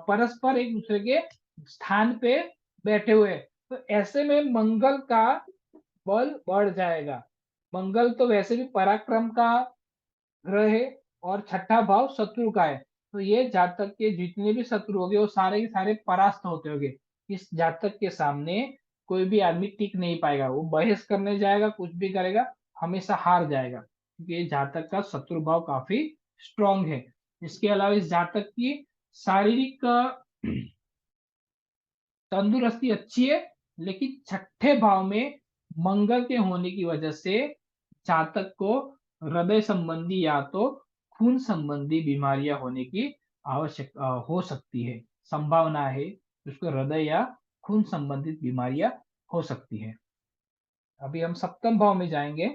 परस्पर एक दूसरे के स्थान पे बैठे हुए हैं। तो ऐसे में मंगल का बल बढ़ जाएगा। मंगल तो वैसे भी पराक्रम का ग्रह है, और छठा भाव शत्रु का है। तो ये जातक के जितने भी शत्रु होंगे वो सारे के सारे परास्त होते होंगे। इस जातक के सामने कोई भी आदमी टिक नहीं पाएगा, वो बहस करने जाएगा, कुछ भी करेगा, हमेशा हार जाएगा, क्योंकि ये जातक का शत्रु भाव काफी स्ट्रांग है। इसके अलावा इस जातक की शारीरिक तंदुरुस्ती अच्छी है, लेकिन छठे भाव में मंगल के होने की वजह से जातक को हृदय संबंधी या तो खून संबंधी बीमारियां होने की आवश्यकता हो सकती है, संभावना है कि उसको हृदय या खून संबंधित बीमारियां हो सकती है। अभी हम सप्तम भाव में जाएंगे।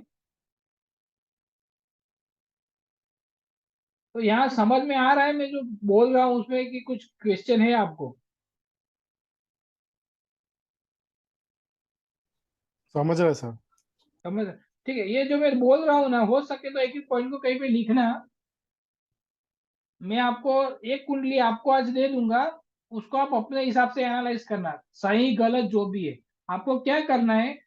तो यहाँ समझ में आ रहा है मैं जो बोल रहा हूँ उसमें कि कुछ क्वेश्चन है आपको? समझ रहे सर। समझ? ठीक है, ये जो मैं बोल रहा हूँ ना, हो सके तो एक एक पॉइंट को कहीं पे लिखना। मैं आपको एक कुंडली आपको आज दे दूंगा, उसको आप अपने हिसाब से एनालाइज करना, सही गलत जो भी है। आपको क्या करना है,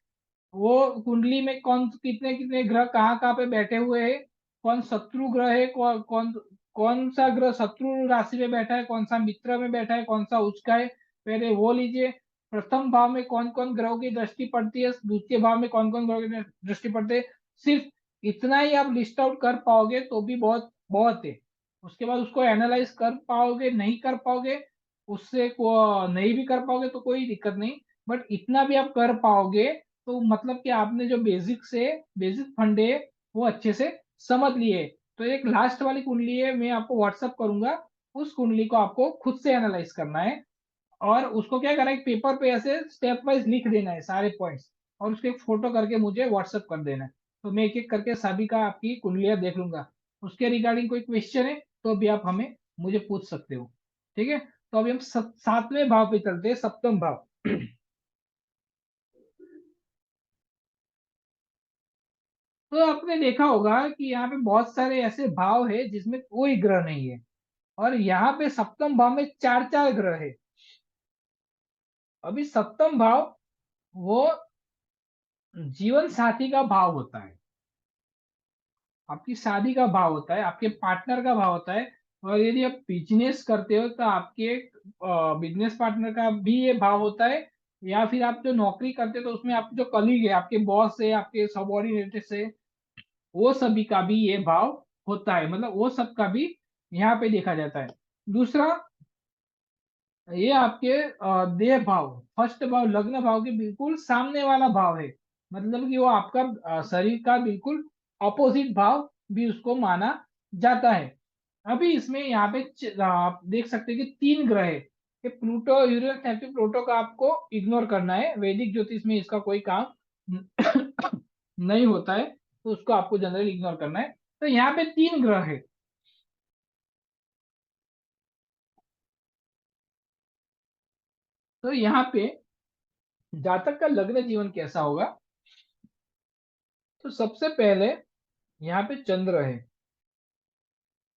वो कुंडली में कौन कितने कितने ग्रह कहाँ कहाँ पे बैठे हुए हैं, कौन शत्रु ग्रह है, कौन सा ग्रह शत्रु राशि में बैठा है, कौन सा मित्र में बैठा है, कौन सा उचका है, पहले वो लीजिए। प्रथम भाव में कौन कौन ग्रहों की दृष्टि पड़ती है, द्वितीय भाव में कौन कौन ग्रहों की दृष्टि पड़ती है। सिर्फ इतना ही आप लिस्ट आउट कर पाओगे तो भी बहुत बहुत है। उसके बाद उसको एनालाइज कर पाओगे नहीं कर पाओगे, उससे नहीं भी कर पाओगे तो कोई दिक्कत नहीं। बट इतना भी आप कर पाओगे तो मतलब कि आपने जो बेसिक फंडे वो अच्छे से समझ लिए। तो एक लास्ट वाली कुंडली है, मैं आपको व्हाट्सअप करूंगा, उस कुंडली को आपको खुद से एनालाइज करना है। और उसको क्या करना है, पेपर पे ऐसे स्टेप वाइज लिख देना है सारे पॉइंट्स, और उसके एक फोटो करके मुझे व्हाट्सअप कर देना है। तो मैं एक एक करके सभी का आपकी कुंडलियां देख लूंगा। उसके रिगार्डिंग कोई क्वेश्चन है तो भी आप हमें मुझे पूछ सकते हो। ठीक है, तो अभी हम सातवें भाव पे चलते हैं, सप्तम भाव। तो आपने देखा होगा कि यहाँ पे बहुत सारे ऐसे भाव है जिसमें कोई ग्रह नहीं है, और यहाँ पे सप्तम भाव में चार चार ग्रह है। अभी सप्तम भाव वो जीवन साथी का भाव होता है, आपकी शादी का भाव होता है, आपके पार्टनर का भाव होता है। और यदि आप बिजनेस करते हो तो आपके बिजनेस पार्टनर का भी ये भाव होता है। या फिर आप जो नौकरी करते हो तो उसमें आप जो कलीग है, आपके बॉस है, आपके सबॉर्डिनेट है, वो सभी का भी ये भाव होता है, मतलब वो सब का भी यहाँ पे देखा जाता है। दूसरा, ये आपके देह भाव, फर्स्ट भाव लग्न भाव के बिल्कुल सामने वाला भाव है, मतलब कि वो आपका शरीर का बिल्कुल ऑपोजिट भाव भी उसको माना जाता है। अभी इसमें यहाँ पे आप देख सकते हैं कि तीन ग्रह है, ये प्लूटो यूरेनस नेपच्यून, प्लूटो का आपको इग्नोर करना है, वैदिक ज्योतिष में इसका कोई काम नहीं होता है, तो उसको आपको जनरली इग्नोर करना है। तो यहाँ पे तीन ग्रह है। तो यहाँ पे जातक का लग्न जीवन कैसा होगा, तो सबसे पहले यहाँ पे चंद्र है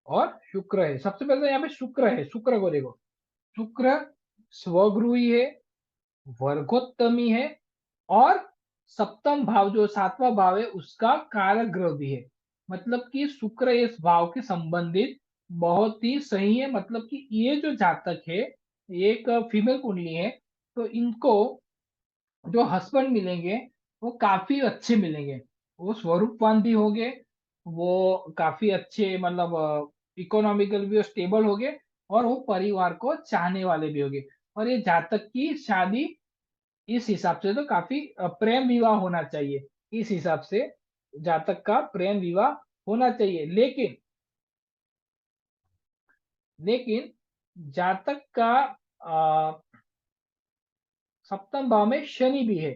और शुक्र है। सबसे पहले तो यहाँ पे शुक्र है, शुक्र को देखो, शुक्र स्वगृही है, वर्गोत्तमी है, और सप्तम भाव जो सातवां भाव है उसका कारक ग्रह भी है। मतलब कि शुक्र इस भाव के संबंधित बहुत ही सही है, मतलब कि ये जो जातक है, ये एक फीमेल कुंडली है, तो इनको जो हस्बैंड मिलेंगे वो काफी अच्छे मिलेंगे। वो स्वरूपवान भी होंगे, वो काफी अच्छे, मतलब इकोनॉमिकल भी स्टेबल होंगे, और वो परिवार को चाहने वाले भी होंगे। और ये जातक की शादी इस हिसाब से तो काफी प्रेम विवाह होना चाहिए, इस हिसाब से जातक का प्रेम विवाह होना चाहिए। लेकिन लेकिन जातक का सप्तम भाव में शनि भी है।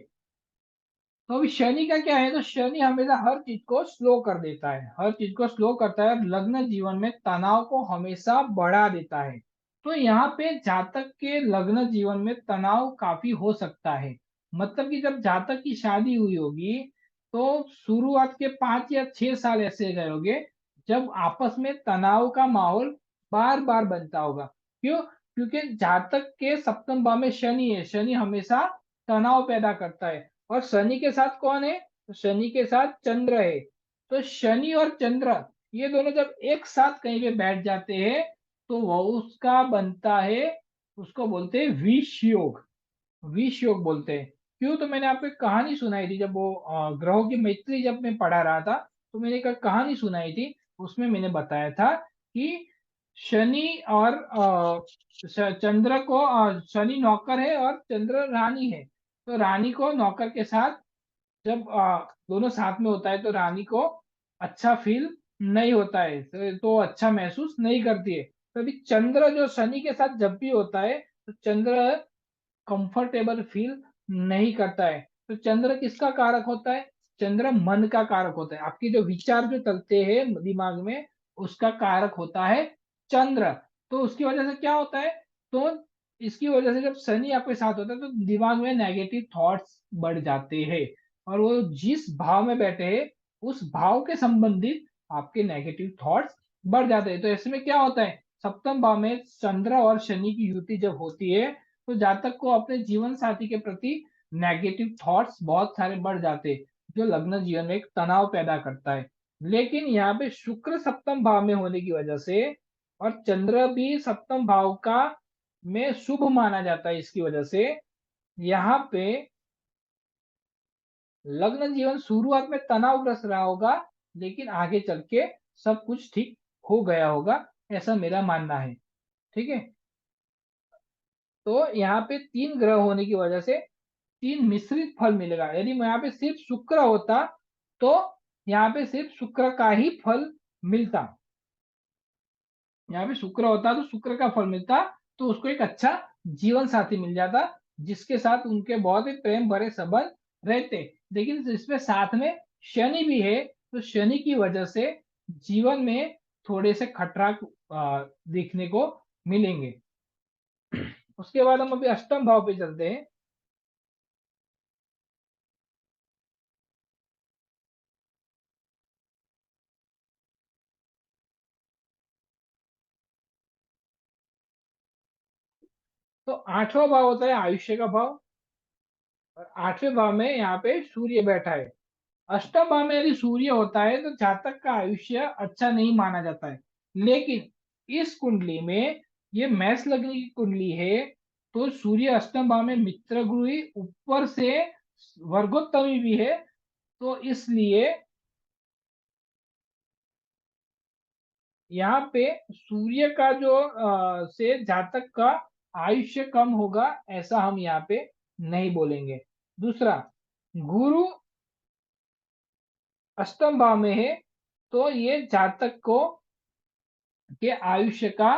तो अभी शनि का क्या है, तो शनि हमेशा हर चीज को स्लो कर देता है, हर चीज को स्लो करता है, और लग्न जीवन में तनाव को हमेशा बढ़ा देता है। तो यहाँ पे जातक के लग्न जीवन में तनाव काफी हो सकता है। मतलब कि जब जातक की शादी हुई होगी तो शुरुआत के 5 या 6 साल ऐसे गए होंगे जब आपस में तनाव का माहौल बार बार बनता होगा। क्यों? क्योंकि जातक के सप्तम भाव में शनि है, शनि हमेशा तनाव पैदा करता है। और शनि के साथ कौन है, तो शनि के साथ चंद्र है। तो शनि और चंद्र ये दोनों जब एक साथ कहीं पे बैठ जाते हैं तो वो उसका बनता है, उसको बोलते हैं विष योग, विष योग बोलते हैं। क्यों? तो मैंने आपको एक कहानी सुनाई थी, जब वो ग्रहों की मैत्री जब मैं पढ़ा रहा था, तो मैंने एक कहानी सुनाई थी, उसमें मैंने बताया था कि शनि और चंद्र को, शनि नौकर है और चंद्र रानी है। तो रानी को नौकर के साथ जब दोनों साथ में होता है तो रानी को अच्छा फील नहीं होता है, तो अच्छा महसूस नहीं करती है। तो अभी चंद्र जो शनि के साथ जब भी होता है तो चंद्र कंफर्टेबल फील नहीं करता है। तो चंद्र किसका कारक होता है? चंद्र मन का कारक होता है, आपके जो विचार जो चलते हैं दिमाग में, उसका कारक होता है चंद्र। तो उसकी वजह से क्या होता है, तो इसकी वजह से जब शनि आपके साथ होता है तो दिमाग में नेगेटिव थॉट्स बढ़ जाते हैं, और वो जिस भाव में बैठे हैं उस भाव के संबंधित आपके नेगेटिव थॉट्स बढ़ जाते हैं। तो इसमें क्या होता है, सप्तम भाव में चंद्र और शनि की युति जब होती है तो जातक को अपने जीवन साथी के प्रति नेगेटिव थॉट्स बहुत सारे बढ़ जाते हैं, जो लग्न जीवन में एक तनाव पैदा करता है। लेकिन यहाँ पे शुक्र सप्तम भाव में होने की वजह से, और चंद्र भी सप्तम भाव का में शुभ माना जाता है, इसकी वजह से यहाँ पे लग्न जीवन शुरुआत में तनावग्रस्त रहा होगा, लेकिन आगे चल के सब कुछ ठीक हो गया होगा, ऐसा मेरा मानना है। ठीक है, तो यहाँ पे तीन ग्रह होने की वजह से तीन मिश्रित फल मिलेगा। यदि यहाँ पे सिर्फ शुक्र होता तो यहाँ पे सिर्फ शुक्र का ही फल मिलता, यहाँ पे शुक्र होता तो शुक्र का फल मिलता, तो उसको एक अच्छा जीवन साथी मिल जाता जिसके साथ उनके बहुत ही प्रेम भरे संबंध रहते। लेकिन इसमें साथ में शनि भी है, तो शनि की वजह से जीवन में थोड़े से खटराक देखने को मिलेंगे। उसके बाद हम अभी अष्टम भाव पे चलते हैं। तो आठवां भाव होता है आयुष्य का भाव, और आठवें भाव में यहाँ पे सूर्य बैठा है। अष्टम भाव में यदि सूर्य होता है तो जातक का आयुष्य अच्छा नहीं माना जाता है। लेकिन इस कुंडली में, ये मेष लग्न की कुंडली है, तो सूर्य अष्टम भाव में मित्र गुरु ऊपर से वर्गोत्तमी भी है, तो इसलिए यहाँ पे सूर्य का जो से जातक का आयुष्य कम होगा, ऐसा हम यहाँ पे नहीं बोलेंगे। दूसरा, गुरु अष्टम भाव में है, तो ये जातक को के आयुष्य का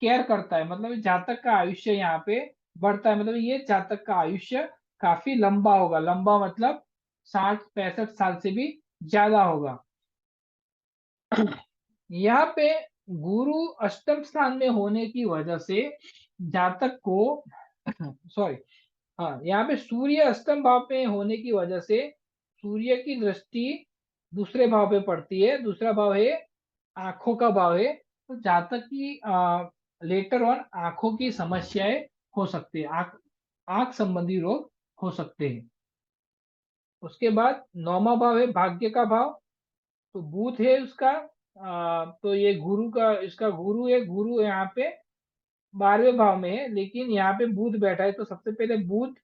केयर करता है, मतलब जातक का आयुष्य यहाँ पे बढ़ता है, मतलब ये जातक का आयुष्य काफी लंबा होगा। लंबा मतलब 60 65 साल से भी ज्यादा होगा। यहाँ पे गुरु अष्टम स्थान में होने की वजह से जातक को सॉरी, हाँ, यहाँ पे सूर्य अष्टम भाव पे होने की वजह से सूर्य की दृष्टि दूसरे भाव पे पड़ती है। दूसरा भाव है आंखों का भाव है, तो जातक की लेटर ऑन आंखों की समस्याएं हो सकती है, आंख आंख संबंधी रोग हो सकते हैं। उसके बाद नौवां भाव है भाग्य का भाव, तो बुध है उसका, तो ये गुरु का, इसका गुरु है, गुरु यहाँ पे 12वें भाव में है, लेकिन यहाँ पे बुध बैठा है, तो सबसे पहले बुध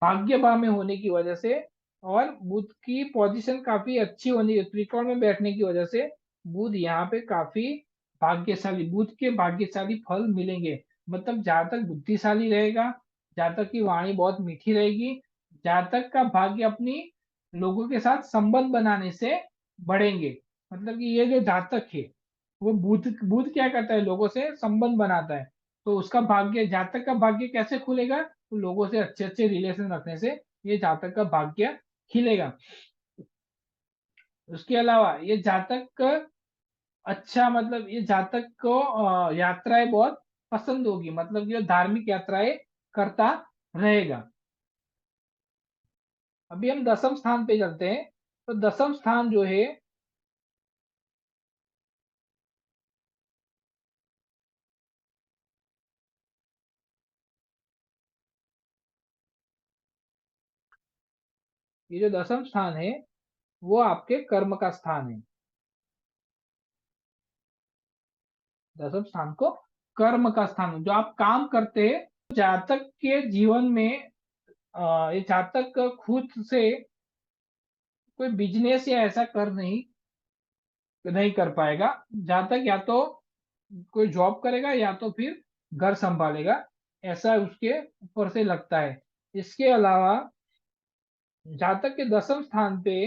भाग्य भाव में होने की वजह से, और बुध की पोजीशन काफी अच्छी होने, त्रिकोण में बैठने की वजह से बुध यहाँ पे काफी भाग्यशाली, बुध के भाग्यशाली फल मिलेंगे। मतलब जातक बुद्धिशाली रहेगा, जातक की वाणी बहुत मीठी रहेगी, जातक का भाग्य अपनी लोगों के साथ संबंध बनाने से बढ़ेंगे। मतलब कि ये जो जातक है वो बुध बुध क्या करता है, लोगों से संबंध बनाता है, तो उसका भाग्य, जातक का भाग्य कैसे खुलेगा, तो लोगों से अच्छे अच्छे रिलेशन रखने से ये जातक का भाग्य खिलेगा। उसके अलावा ये जातक अच्छा, मतलब ये जातक को यात्राएं बहुत पसंद होगी, मतलब कि ये धार्मिक यात्राएं करता रहेगा। अभी हम दसम स्थान पे चलते हैं। तो दसम स्थान जो है, ये जो दसम स्थान है वो आपके कर्म का स्थान है। दसम स्थान को कर्म का स्थान, जो आप काम करते हैं, जातक के जीवन में ये जातक खुद से कोई बिजनेस या ऐसा कर नहीं नहीं कर पाएगा। जातक या तो कोई जॉब करेगा या तो फिर घर संभालेगा, ऐसा उसके ऊपर से लगता है। इसके अलावा जातक के दसम स्थान पे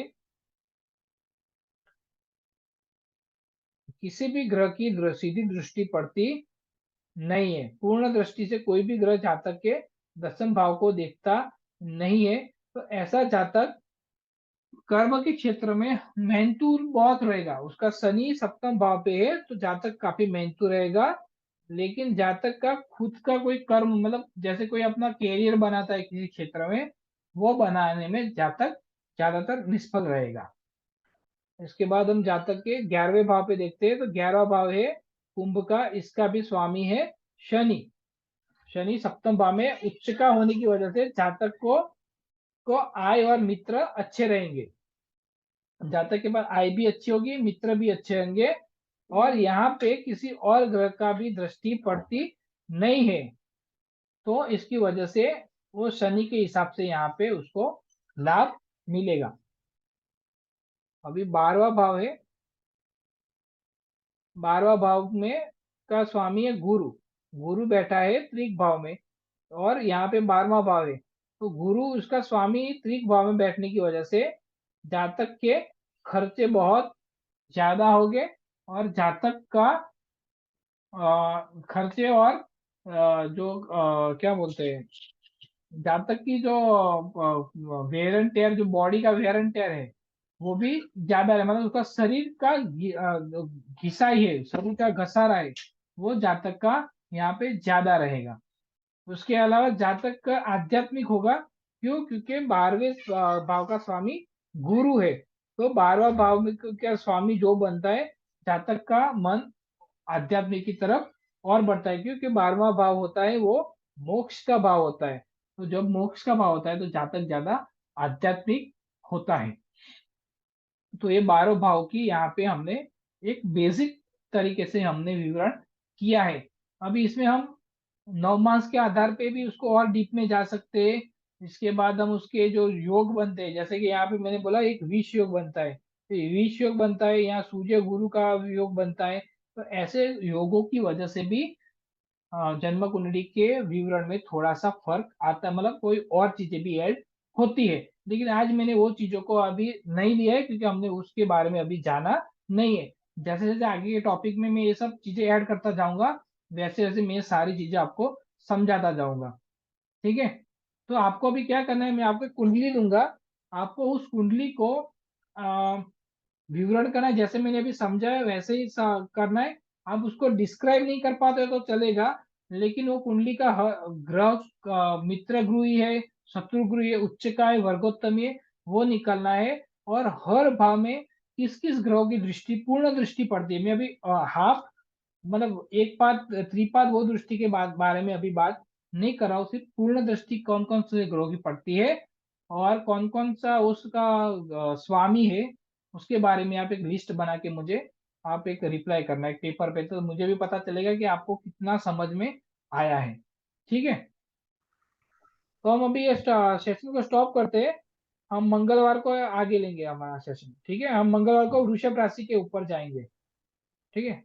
किसी भी ग्रह की सीधी दृष्टि पड़ती नहीं है, पूर्ण दृष्टि से कोई भी ग्रह जातक के दसम भाव को देखता नहीं है। तो ऐसा जातक कर्म के क्षेत्र में मेहनतू बहुत रहेगा, उसका शनि सप्तम भाव पे है तो जातक काफी मेहनतू रहेगा। लेकिन जातक का खुद का कोई कर्म, मतलब जैसे कोई अपना कैरियर बनाता है किसी क्षेत्र में, वो बनाने में जातक ज्यादातर निष्फल रहेगा। इसके बाद हम जातक के 11वें भाव पे देखते हैं, तो 11वां भाव है कुंभ का, इसका भी स्वामी है शनि। शनि सप्तम भाव में उच्च का होने की वजह से जातक को आय और मित्र अच्छे रहेंगे। जातक के पास आय भी अच्छी होगी, मित्र भी अच्छे होंगे। और यहाँ पे किसी और ग्रह का भी दृष्टि पड़ती नहीं है, तो इसकी वजह से वो शनि के हिसाब से यहाँ पे उसको लाभ मिलेगा। अभी 12वां भाव है, 12वां भाव में का स्वामी है गुरु। गुरु बैठा है त्रिक भाव में, और यहाँ पे 12वां भाव है, तो गुरु उसका स्वामी त्रिक भाव में बैठने की वजह से जातक के खर्चे बहुत ज्यादा हो गए। और जातक का खर्चे और जो क्या बोलते हैं, जातक की जो वेयर एंड टेयर, जो बॉडी का वेयर एंड टेयर है, वो भी ज्यादा है। मतलब उसका शरीर का घिसाई है, शरीर का घसारा है, वो जातक का यहाँ पे ज्यादा रहेगा। उसके अलावा जातक का आध्यात्मिक होगा, क्यों? क्योंकि 12वें भाव का स्वामी गुरु है। तो 12वां भाव में क्या स्वामी जो बनता है, जातक का मन आध्यात्मिक की तरफ और बढ़ता है, क्योंकि 12वां भाव होता है वो मोक्ष का भाव होता है। तो जब मोक्ष का भाव होता है तो जातक ज्यादा आध्यात्मिक होता है। तो ये 12 भाव की यहाँ पे हमने एक बेसिक तरीके से हमने विवरण किया है। अभी इसमें हम नवमास के आधार पे भी उसको और डीप में जा सकते हैं। इसके बाद हम उसके जो योग बनते हैं, जैसे कि यहाँ पे मैंने बोला एक विष योग बनता है, तो ये विष योग बनता है, यहाँ सूर्य गुरु का योग बनता है। तो ऐसे योगों की वजह से भी जन्म कुंडली के विवरण में थोड़ा सा फर्क आता है, मतलब कोई और चीजें भी ऐड होती है। लेकिन आज मैंने वो चीजों को अभी नहीं लिया है, क्योंकि हमने उसके बारे में अभी जाना नहीं है। जैसे जैसे आगे के टॉपिक में मैं ये सब चीजें ऐड करता जाऊंगा, वैसे वैसे मैं सारी चीजें आपको समझाता जाऊंगा। ठीक है? तो आपको अभी क्या करना है, मैं आपको एक कुंडली दूंगा, आपको उस कुंडली को विवरण करना है, जैसे मैंने अभी समझा है वैसे ही करना है। आप उसको डिस्क्राइब नहीं कर पाते तो चलेगा, लेकिन वो कुंडली का ग्रह मित्र ग्रह ही है, शत्रु ग्रह है, उच्च का है, वर्गोत्तम है, वो निकलना है। और हर भाव में किस किस ग्रहों की दृष्टि, पूर्ण दृष्टि पड़ती है। मैं अभी हाफ, मतलब एक पाद त्रिपाद वो दृष्टि के बारे में अभी बात नहीं कर रहा हूँ, सिर्फ पूर्ण दृष्टि कौन कौन से ग्रहों की पड़ती है और कौन कौन सा उसका स्वामी है, उसके बारे में आप एक लिस्ट बना के मुझे आप एक रिप्लाई करना है एक पेपर पे, तो मुझे भी पता चलेगा कि आपको कितना समझ में आया है। ठीक है? तो हम अभी ये सेशन को स्टॉप करते हैं। हम मंगलवार को आगे लेंगे हमारा सेशन। ठीक है? हम मंगलवार को वृषभ राशि के ऊपर जाएंगे। ठीक है?